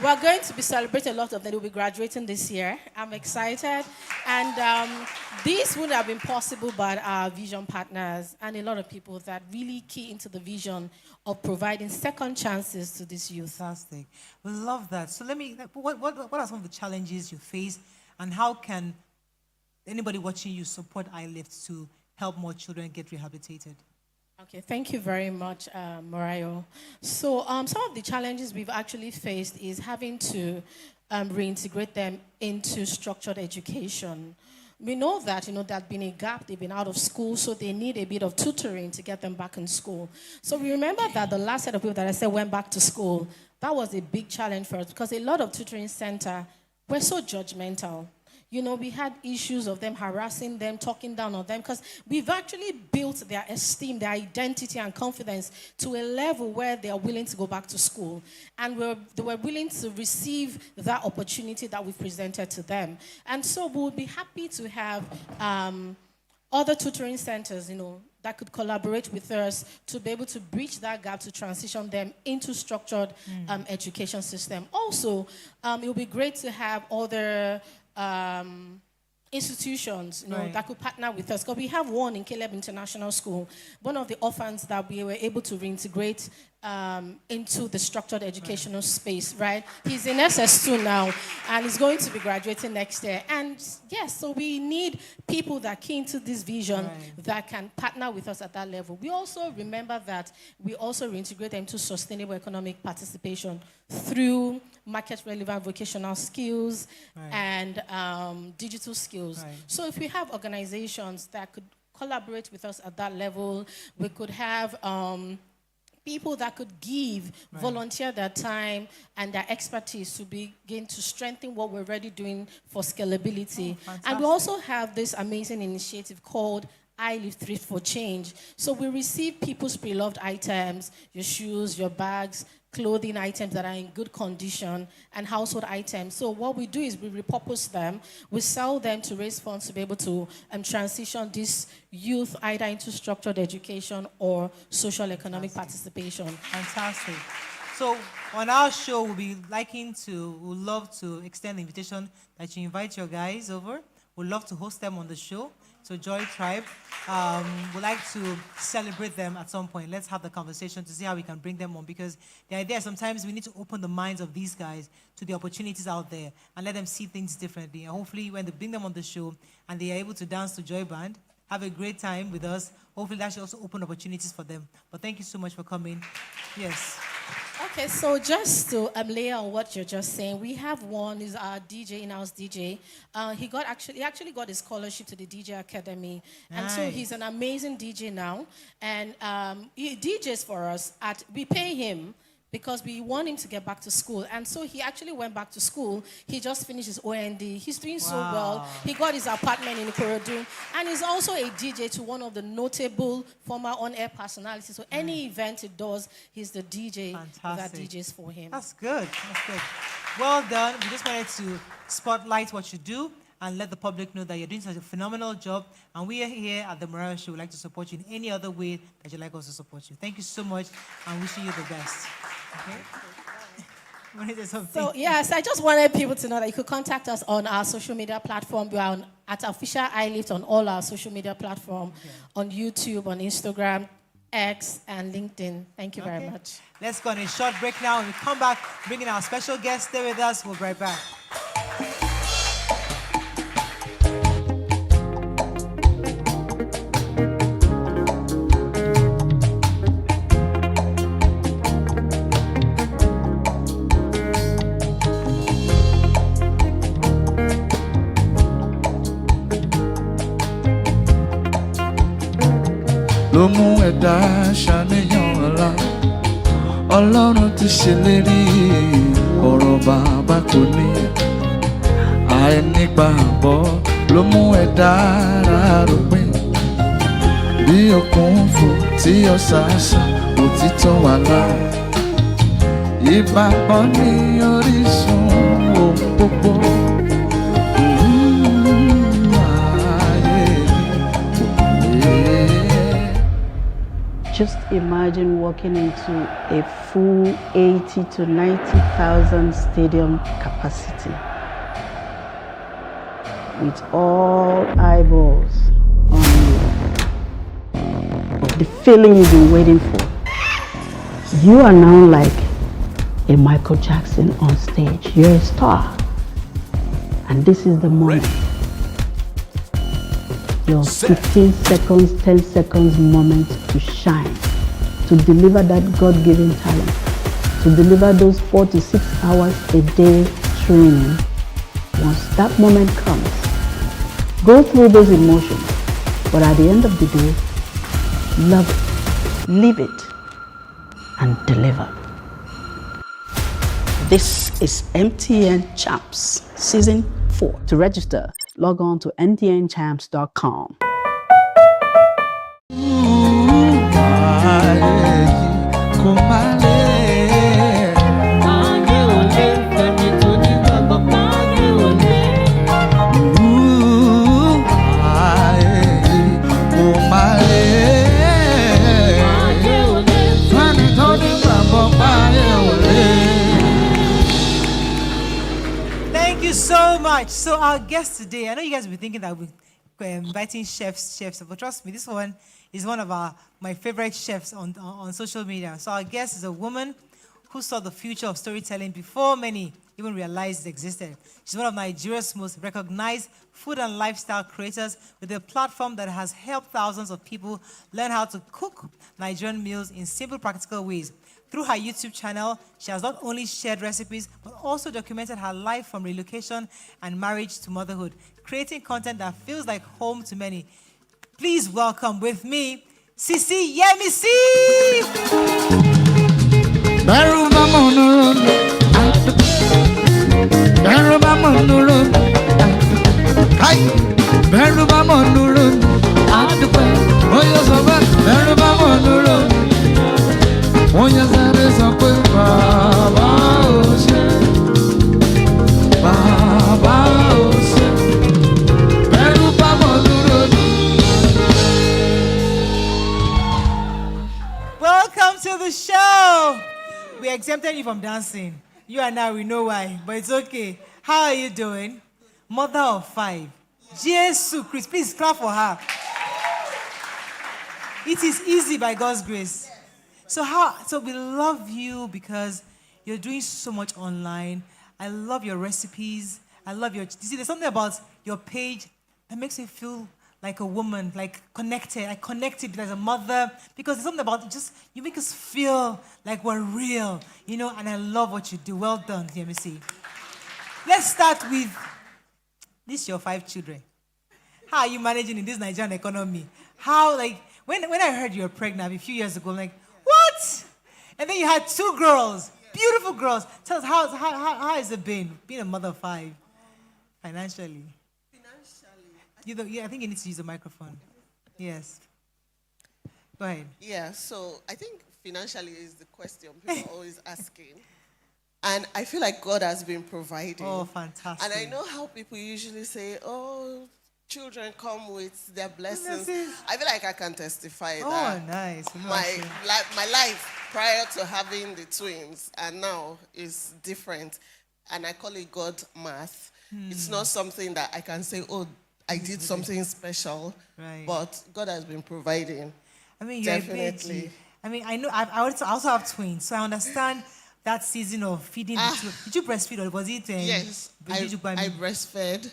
We're going to be celebrating a lot of them. They'll be graduating this year. I'm excited. And this would have been possible by our vision partners and a lot of people that really key into the vision of providing second chances to these youth. Fantastic. We love that. So what are some of the challenges you face, and how can anybody watching you support iLift to help more children get rehabilitated? Okay, thank you very much, Morayo. So some of the challenges we've actually faced is having to reintegrate them into structured education. We know that, you know, there's been a gap, they've been out of school, so they need a bit of tutoring to get them back in school. So we remember that the last set of people that I said went back to school, that was a big challenge for us because a lot of tutoring centers were so judgmental. You know, we had issues of them harassing them, talking down on them, because we've actually built their esteem, their identity and confidence to a level where they are willing to go back to school. And they were willing to receive that opportunity that we presented to them. And so we would be happy to have other tutoring centers, you know, that could collaborate with us to be able to bridge that gap to transition them into structured education system. Also, it would be great to have other institutions, you know, that could partner with us. Because we have one in Caleb International School, one of the orphans that we were able to reintegrate into the structured educational space, right? He's in SS2 now, and he's going to be graduating next year. And yes, so we need people that key into this vision that can partner with us at that level. We also remember that we also reintegrate them into sustainable economic participation through market-relevant vocational skills and digital skills. So if we have organizations that could collaborate with us at that level, we could have people that could give, volunteer their time and their expertise to begin to strengthen what we're already doing for scalability. And we also have this amazing initiative called iLift Thrift for Change. So we receive people's beloved items, your shoes, your bags, clothing items that are in good condition, and household items. So what we do is we repurpose them, we sell them to raise funds to be able to transition this youth either into structured education or social economic participation. Fantastic. So on our show, we'll love to extend the invitation that you invite your guys over. We'd love to host them on the show. So Joy Tribe, we'd like to celebrate them at some point. Let's have the conversation to see how we can bring them on, because the idea is sometimes we need to open the minds of these guys to the opportunities out there and let them see things differently. And hopefully when they bring them on the show and they are able to dance to Joy Band, have a great time with us, hopefully that should also open opportunities for them. But thank you so much for coming. Yes. Okay, so just to lay on what you're just saying, we have one is our DJ, in-house DJ. He actually got his scholarship to the DJ Academy, and so he's an amazing DJ now. And he DJs for us. We pay him because we want him to get back to school. And so he actually went back to school. He just finished his OND. He's doing so well. He got his apartment in Ikorodu. And he's also a DJ to one of the notable former on-air personalities. So any event he does, he's the DJ that DJs for him. That's good. That's good. Well done. We just wanted to spotlight what you do and let the public know that you're doing such a phenomenal job. And we are here at the Morayo Show. We'd like to support you in any other way that you'd like us to support you. Thank you so much, and wishing you the best. Okay? So yes, I just wanted people to know that you could contact us on our social media platform. We are at Official iLift on all our social media platforms, on YouTube, on Instagram, X, and LinkedIn. Thank you very much. Let's go on a short break now. When we come back, bringing our special guest. Stay with us. We'll be right back. ló mú ẹ̀dá ṣàníyàn ọ̀la ọlọ́run ti ṣèlérí ọ̀rọ̀ bàbá kò ní àìnígbàgbọ́ ló mú ẹ̀dá ráròpin bí òkun fò tí ọ̀sàsà òtítọ́ wà láà ìgbàgbọ́ ní orísun ohun gbogbo. Just imagine walking into a full 80 to 90,000 stadium capacity with all eyeballs on you. The feeling you've been waiting for. You are now like a Michael Jackson on stage. You're a star. And this is the moment. Your 15 seconds, 10 seconds moment to shine, to deliver that God-given talent, to deliver those 4 to 6 hours a day training. Once that moment comes, go through those emotions, but at the end of the day, love it, live it, and deliver. This is MTN Champs Season 4. To register, log on to mtnchamps.com. So much. So our guest today, I know you guys will be thinking that we're inviting chefs, but trust me, this one is one of my favorite chefs on social media. So our guest is a woman who saw the future of storytelling before many even realized it existed. She's one of Nigeria's most recognized food and lifestyle creators with a platform that has helped thousands of people learn how to cook Nigerian meals in simple, practical ways. Through her YouTube channel, she has not only shared recipes, but also documented her life from relocation and marriage to motherhood, creating content that feels like home to many. Please welcome with me, Sisi Yemmie. yẹ sọ pé ẹ̀rù bá mọ̀ lóró mi. Wọ́n yẹ sáré sọ pé bàbá ò ṣe. Bàbá ò ṣe. Ẹ̀rù bá mọ̀ lóró mi. Welcome to the show. We exempted you from dancing. You and I, we know why, but it's okay. How are you doing? Mother of 5. Jesus Christ, please clap for her. It is easy by God's grace. So we love you because you're doing so much online. I love your recipes. I love you see, there's something about your page that makes me feel like a woman, like connected. I connected as a mother because there's something about it, just you make us feel like we're real, you know, and I love what you do. Well done, TMC. Let's start with this your 5 children. How are you managing in this Nigerian economy? How, like, when I heard you were pregnant a few years ago, I'm like, what? And then you had 2 girls, beautiful girls. Tell us, how has it been being a mother of 5 financially? I think you need to use a microphone. Yes. Go ahead. Yeah, so I think financially is the question people are always asking. And I feel like God has been providing. Oh, fantastic. And I know how people usually say, oh, children come with their blessings. I feel like I can testify that. Oh, nice. My life prior to having the twins and now is different. And I call it God math. It's not something that I can say, oh, I did something special. Right. But God has been providing. I mean, you're definitely. A baby. I mean, I know I also have twins, so I understand that season of feeding the twins. Did you breastfeed or was it? Yes, I breastfed.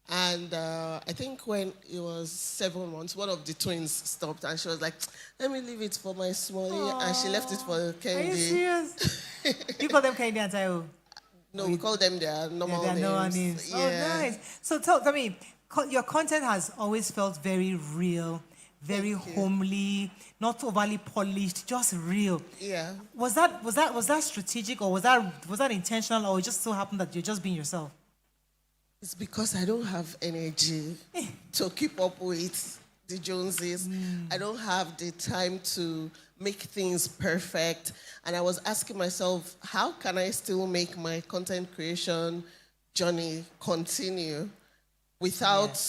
And I think when it was 7 months, one of the twins stopped and she was like, let me leave it for my smallie. And she left it for Kendi. Are you serious? You call them Kendi and Tayo? No, we call them their normal names. Yeah. Oh, nice. So tell me, your content has always felt very real, very homely, not overly polished, just real. Yeah. Was that strategic or was that intentional or it just so happened that you're just being yourself? It's because I don't have energy to keep up with the Joneses. I don't have the time to make things perfect. And I was asking myself, how can I still make my content creation journey continue without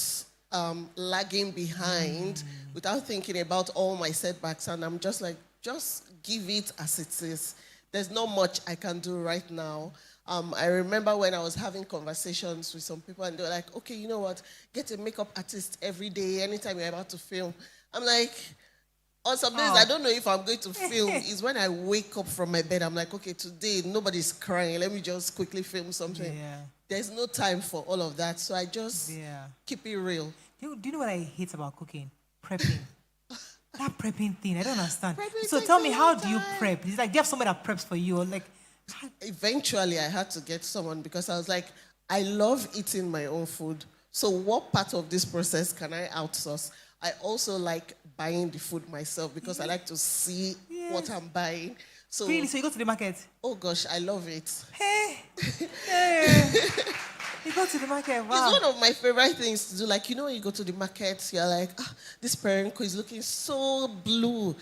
lagging behind, without thinking about all my setbacks? And I'm just like, just give it as it is. There's not much I can do right now. I remember when I was having conversations with some people and they were like, okay, you know what? Get a makeup artist every day, anytime you're about to film. I'm like, on some days, I don't know if I'm going to film. It's when I wake up from my bed, I'm like, okay, today nobody's crying. Let me just quickly film something. Yeah. There's no time for all of that. So I just keep it real. Do you know what I hate about cooking? Prepping. That prepping thing, I don't understand. So tell me, how do you prep? Is it like, do you have somebody that preps for you? Or like, eventually, I had to get someone because I was like, I love eating my own food. So what part of this process can I outsource? I also like buying the food myself because I like to see what I'm buying. So really? So you go to the market? Oh gosh, I love it. Hey. You go to the market, wow. It's one of my favorite things to do. Like, you know, when you go to the market, you're like, this periwinkle is looking so blue.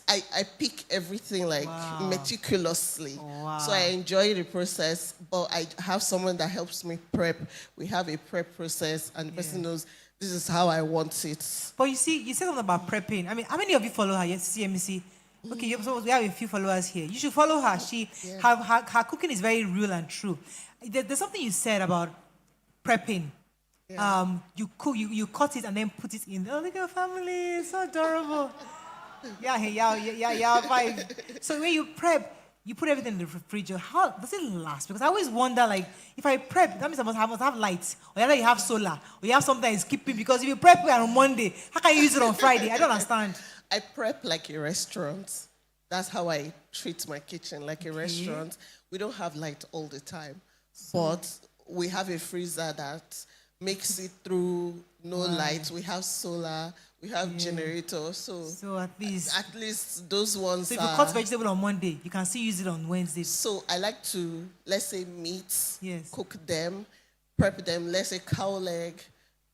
I pick everything like meticulously. Wow. So I enjoy the process, but I have someone that helps me prep. We have a prep process and the person knows this is how I want it. But you see, you said something about prepping. I mean, how many of you follow her? Yes, Sisi Yemmie. Okay, so we have a few followers here. You should follow her. Her cooking is very real and true. There's something you said about prepping. Yeah. You cut it and then put it in. Oh, look at your family. It's so adorable. Yeah. So when you prep, you put everything in the refrigerator. How does it last? Because I always wonder, like, if I prep, that means I must have lights, or either you have solar, or you have something that is keeping. Because if you prep it on Monday, how can you use it on Friday? I don't understand. I prep like a restaurant. That's how I treat my kitchen, like a restaurant. We don't have light all the time, but we have a freezer that makes it through no light. We have solar. We have generators, so at least those ones. So if you cut vegetable on Monday, you can still use it on Wednesday. So I like to, let's say, cook them, prep them. Let's say cow leg,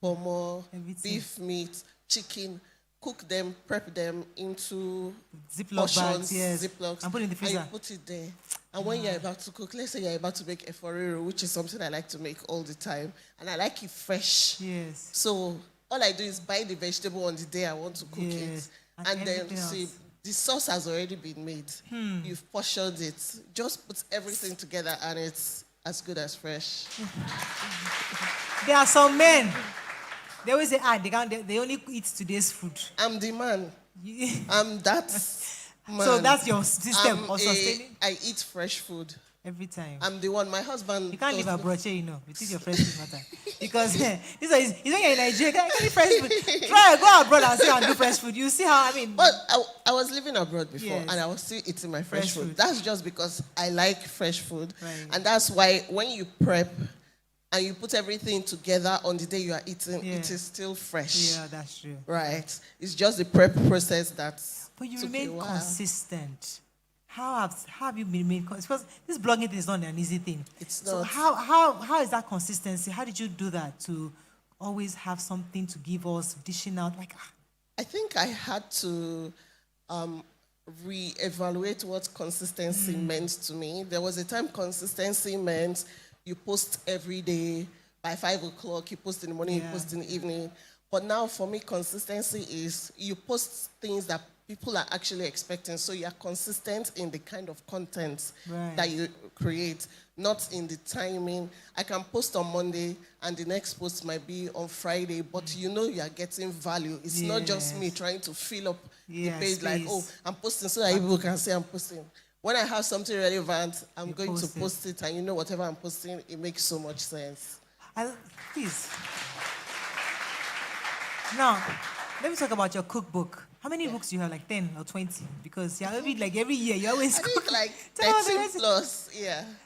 pomo, beef meat, chicken, cook them, prep them into Ziploc bags, yes. Ziplocs, and put it in the freezer. and you put it there. And when you're about to cook, let's say you're about to make efforero, which is something I like to make all the time, and I like it fresh. Yes. So all I do is buy the vegetable on the day I want to cook it, and then see the sauce has already been made. You've portioned it. Just put everything together, and it's as good as fresh. There are some men. They always say, they only eat today's food. I'm the man. I'm that man. So that's your system of sustaining? I eat fresh food. Every time. I'm the one. My husband. You can't live abroad, you know. You think your fresh food matter. Because this is when you're in Nigeria, you can't eat fresh food. Try go abroad and say and do fresh food. You see how, I mean. But I was living abroad before, Yes. and I was still eating my fresh food. That's just because I like fresh food. Right. And that's why when you prep and you put everything together on the day you are eating, it is still fresh. Yeah, that's true. Right. It's just the prep process that's. But you remain consistent. How have you been made consistent? Because this blogging thing is not an easy thing. It's not. So how is that consistency? How did you do that to always have something to give us, dishing out? I think I had to re-evaluate what consistency meant to me. There was a time consistency meant you post every day. By 5 o'clock, you post in the morning, you post in the evening. But now for me, consistency is you post things that people are actually expecting. So you are consistent in the kind of content that you create, not in the timing. I can post on Monday and the next post might be on Friday, but you know you are getting value. It's not just me trying to fill up the page like, oh, I'm posting so that people can say I'm posting. When I have something relevant, I'm going to post it, and you know whatever I'm posting, it makes so much sense. Please. Now, let me talk about your cookbook. How many books do you have? Like 10 or 20? Because every year you always cook. Like 13 plus,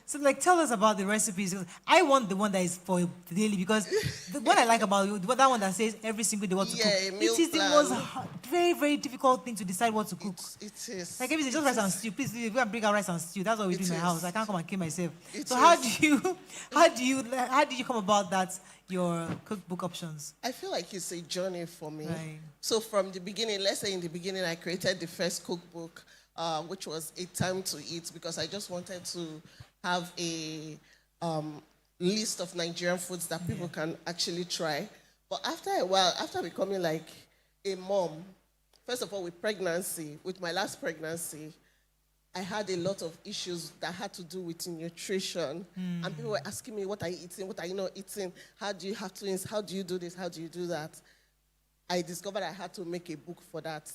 So tell us about the recipes. I want the one that is for daily, because what I like about you, that one that says every single day what to cook. It is the most very, very difficult thing to decide what to cook. It is. Like everything, just rice and stew. Please, if you bring out rice and stew, that's what we do in my house. I can't come and kill myself. So how do you come about that? Your cookbook options? I feel like it's a journey for me. Right. So from the beginning, let's say in the beginning, I created the first cookbook, which was A Time to Eat, because I just wanted to have a list of Nigerian foods that people can actually try. But after a while, after becoming like a mom, first of all, with my last pregnancy, I had a lot of issues that had to do with nutrition. And people were asking me, what are you eating? What are you not eating? How do you have twins? How do you do this? How do you do that? I discovered I had to make a book for that.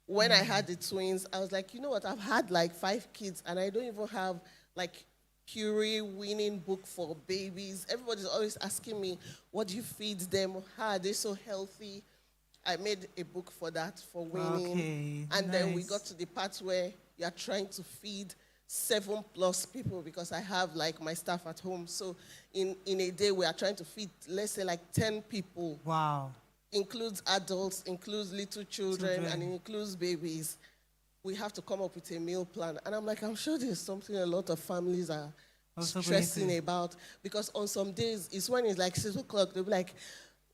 When I had the twins, I was like, you know what? I've had like 5 kids, and I don't even have like Curie winning book for babies. Everybody's always asking me, what do you feed them? How are they so healthy? I made a book for that, for winning. Okay, and then we got to the part where you're trying to feed 7+ people, because I have like my staff at home. So in a day, we are trying to feed, let's say like 10 people. Wow. Includes adults, includes little children, and includes babies. We have to come up with a meal plan. And I'm like, I'm sure there's something a lot of families are stressing about. Because on some days, it's when it's like 6 o'clock, they'll be like,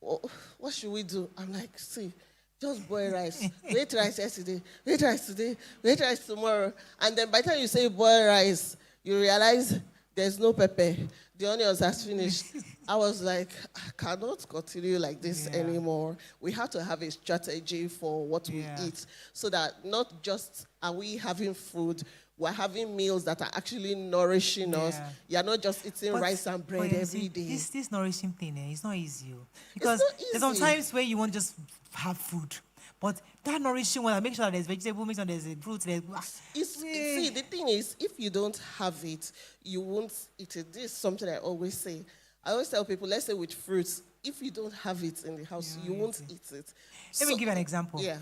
oh, what should we do? I'm like, see, just boil rice. We ate rice yesterday. We ate rice today. We ate rice tomorrow. And then by the time you say boil rice, you realize there's no pepper. The onions has finished. I was like, I cannot continue like this anymore. We have to have a strategy for what we eat, so that not just are we having food, we're having meals that are actually nourishing us. You're not just eating rice and bread every day. This nourishing thing, it's not easy. Because there's some times where you won't just have food. But that nourishing one, make sure that there's vegetable, make sure there's fruit. See, the thing is, if you don't have it, you won't eat it. This is something I always say. I always tell people, let's say with fruits, if you don't have it in the house, you won't eat it. Let me give you an example. Yeah.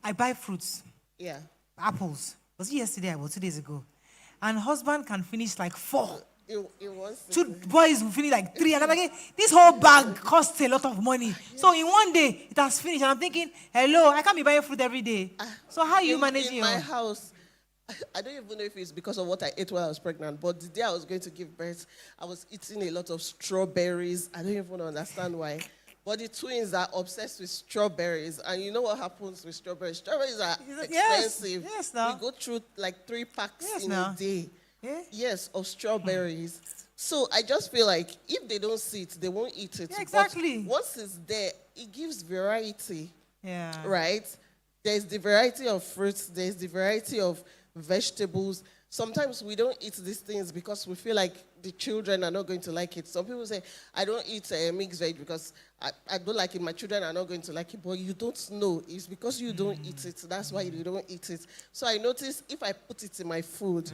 I buy fruits. Yeah. Apples. Was it yesterday or 2 days ago? And husband can finish like 4. Two boys will finish like 3. And I'm like, this whole bag costs a lot of money. So in one day, it has finished. And I'm thinking, hello, I can't be buying fruit every day. So how are you managing in my house? I don't even know if it's because of what I ate while I was pregnant, but the day I was going to give birth, I was eating a lot of strawberries. I don't even understand why. But the twins are obsessed with strawberries. And you know what happens with strawberries? Strawberries are Yes, expensive. yes, now. We go through like 3 packs Yes, in now. a day. Yeah. Yes, of strawberries. So I just feel like if they don't see it, they won't eat it. Yeah, exactly. But once it's there, it gives variety. Yeah. Right? There's the variety of fruits, there's the variety of vegetables. Sometimes we don't eat these things because we feel like the children are not going to like it. Some people say, I don't eat mixed veg because I don't like it. My children are not going to like it. But you don't know. It's because you don't eat it. That's why you don't eat it. So I noticed if I put it in my food,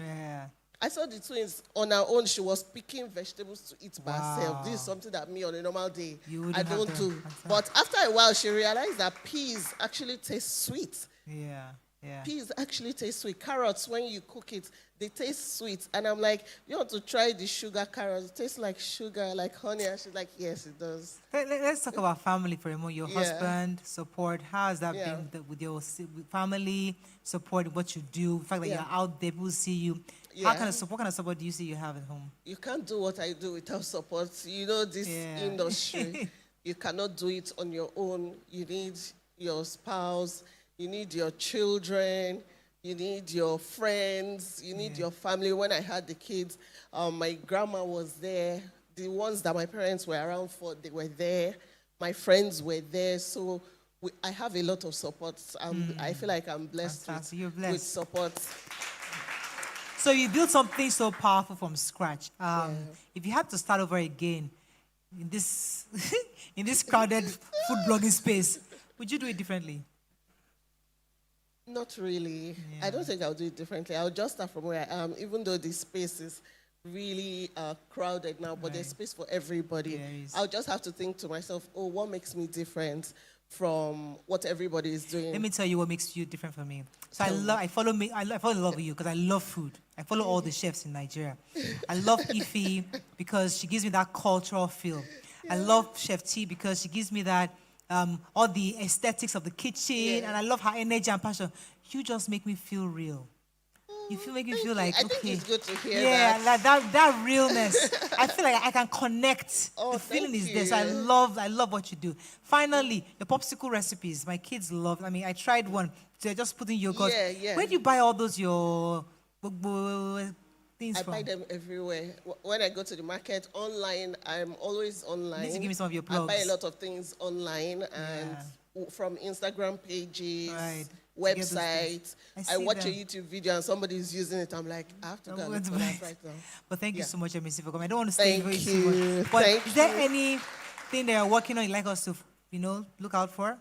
I saw the twins on her own. She was picking vegetables to eat by herself. This is something that me on a normal day, I don't do. But after a while, she realized that peas actually taste sweet. Yeah. Yeah. Peas actually taste sweet. Carrots, when you cook it, they taste sweet. And I'm like, you want to try the sugar carrots? It tastes like sugar, like honey. And she's like, yes, it does. Let's talk about family for a moment. Your Yeah. husband, support. How has that been with your family, support, what you do, the fact that you're out there, people see you. Yeah. What kind of support do you see you have at home? You can't do what I do without support. You know, this industry, you cannot do it on your own. You need your spouse. You need your children, you need your friends, you need your family. When I had the kids, my grandma was there. The ones that my parents were around for, they were there. My friends were there. So I have a lot of support. I feel like I'm blessed, with support. So you built something so powerful from scratch. If you had to start over again in this in this crowded food blogging space, would you do it differently? Not really. I don't think I'll do it differently. I'll just start from where I am, even though the space is really crowded now, but there's space for everybody. I'll just have to think to myself, oh, what makes me different from what everybody is doing? Let me tell you what makes you different from me. So I fall in love with you because I love food. I follow all the chefs in Nigeria. I love Ife because she gives me that cultural feel. I love Chef T because she gives me that all the aesthetics of the kitchen, and I love her energy and passion. You just make me feel real. Make me feel like, I think it's good to hear that. that. Like that realness. I feel like I can connect. The feeling is there. So I love what you do. Finally, your popsicle recipes. My kids love. I mean, I tried one. They're just putting yogurt. Where do you buy all those things I from? buy them everywhere. When I go to the market, online, I'm always online. You need to give me some of your plugs. I buy a lot of things online and from Instagram pages, websites. I watch a YouTube video and somebody is using it. I'm like, I have to go and look for that right now. But thank you so much, Ms. for coming. I don't want to stay very Thank too you. much. But Thank is there you. anything that you're working on you'd like us to, look out for?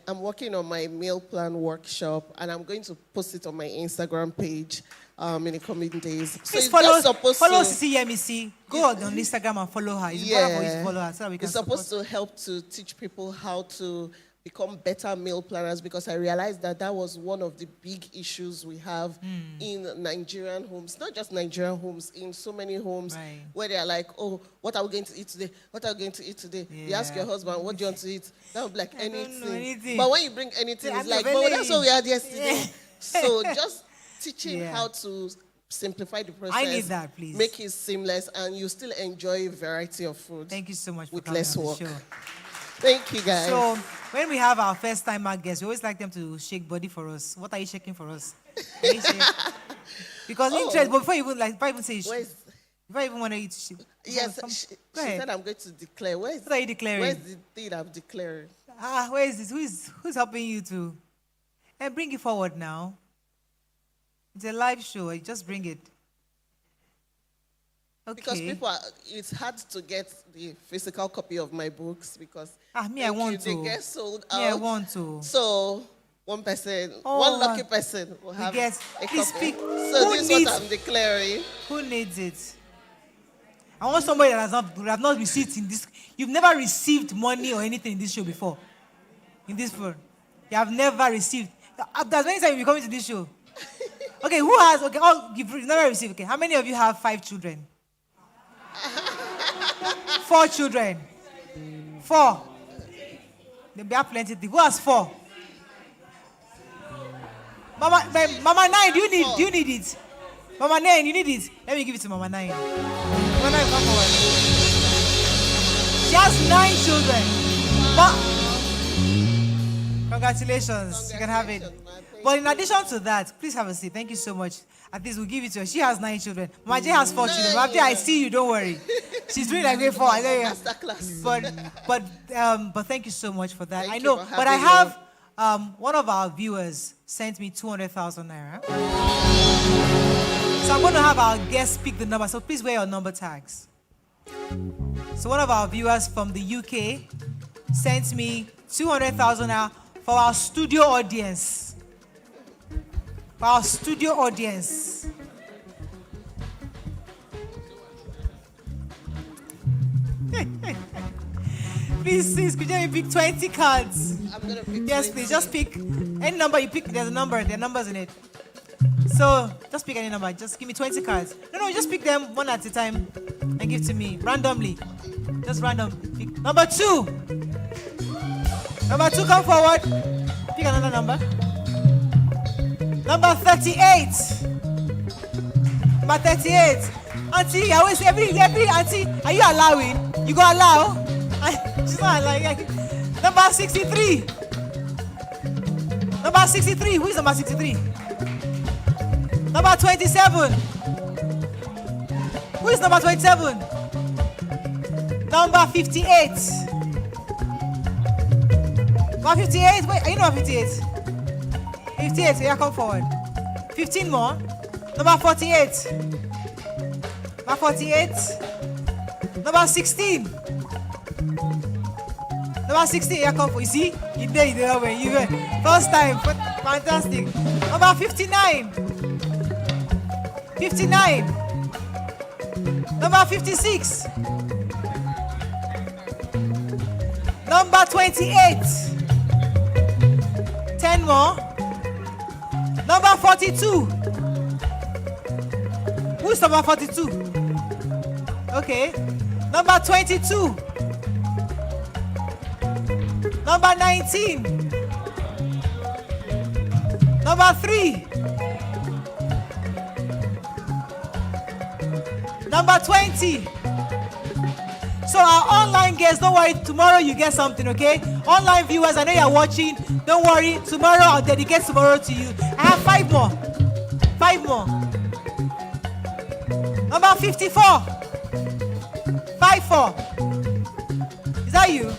I'm working on my meal plan workshop, and I'm going to post it on my Instagram page in the coming days. So Please it's follow just supposed to... Sisi Yemmie. Go on Instagram and follow her. It's important for you to follow her so that we can It's supposed to help to teach people how to become better meal planners, because I realized that was one of the big issues we have in Nigerian homes. Not just Nigerian homes, in so many homes where they are like, oh, what are we going to eat today? What are we going to eat today? You ask your husband, what do you want to eat? That would be like anything. But when you bring anything, it's like, but that's what we had yesterday. So just teaching how to simplify the process. I need that, please. Make it seamless, and you still enjoy a variety of food. Thank you so much for with coming less on the work. show. Thank you, guys. So, when we have our first-timer guests, we always like them to shake body for us. What are you shaking for us? Because interest, but before you even say, before you even want to eat, yes, she said I'm going to declare. What are you declaring? Where's the thing I'm declaring? Where is this? Who's helping you to? Hey, bring it forward now. It's a live show. You just bring it. Okay. Because it's hard to get the physical copy of my books because I want they to. get sold out. I want to. So one lucky person will have a copy. Speak. So this is what I'm declaring. Who needs it? I want somebody that have not received in this. You've never received money or anything in this show before. In this phone. You have never received. There's many times you come into this show. Okay, who has? Okay, you've never received. Okay, how many of you have 5 children? 4 children. 4. They have plenty. Who has 4? Mama 9, do you need it? Mama 9, you need it. Let me give it to Mama 9. Mama 9, come forward. She has 9 children. Congratulations. You can have it. But in addition to that, please have a seat. Thank you so much. At least we'll give it to her. She has 9 children. Mama J has 4 children. After I see you, don't worry. She's doing like way 4. But thank you so much for that. I know. But I have one of our viewers sent me 200,000 naira. So I'm going to have our guests pick the number. So please wear your number tags. So one of our viewers from the UK sent me 200,000 naira for our studio audience. For our studio audience. Please, could you pick 20 cards? I'm gonna pick. Yes, please, just pick any number you pick. There's a number, there are numbers in it. So just pick any number. Just give me 20 cards. No, just pick them one at a time and give to me randomly. Just random. Pick number 2. Number 2, come forward. Pick another number. Number 38. Number 38. Auntie, I always every auntie, are you allowing? You go allow? She's not allowing. Number 63. Number 63. Who is number 63? Number 27. Who is number 27? Number 58. Number 58. Wait, are you number 58? 58, so yeah, come forward. 15 more. Number 48. Number 48. Number 16. Number 16, yeah, come forward. You see? You did it way. You first time. Fantastic. Number 59. 59. Number 56. Number 28. 10 more. Number 42. Who's number 42? Okay. Number 22. Number 19. Number 3. Number 20. So our online guests, don't worry, tomorrow you get something, okay? Online viewers, I know you're watching. Don't worry, tomorrow I'll dedicate tomorrow to you. I have 5 more. 5 more. Number 54. 54. Is that you?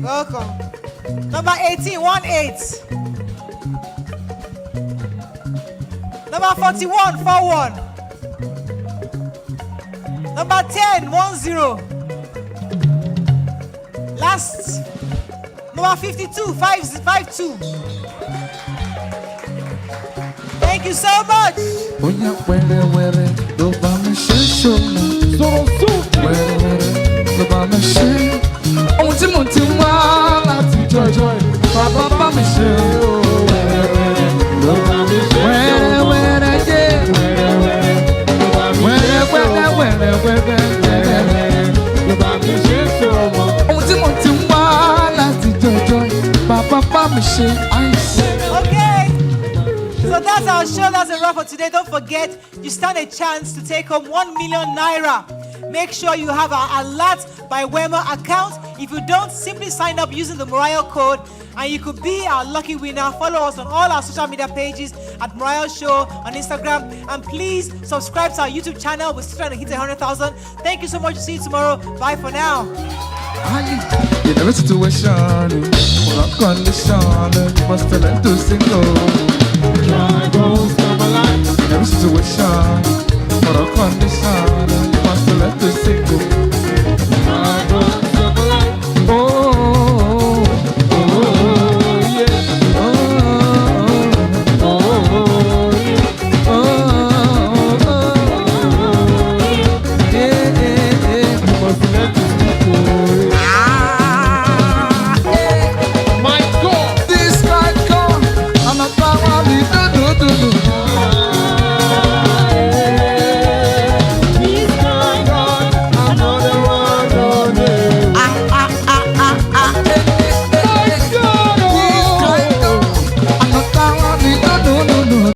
Welcome. Number 18, 18. Number 41, 41. Number 10, 10. Last. Number 52, 52. Thank you so much. Okay, so that's our show. That's a wrap for today. Don't forget, you stand a chance to take home 1 million naira. Make sure you have our alert by Wema account. If you don't, simply sign up using the Morayo code and you could be our lucky winner. Follow us on all our social media pages at Morayo Show on Instagram, and please subscribe to our YouTube channel. We're still trying to hit 100,000. Thank you so much. See you tomorrow. Bye for now. In every situation, for a condition, you must tell them to single. Try goes come alive. In every situation, for a condition.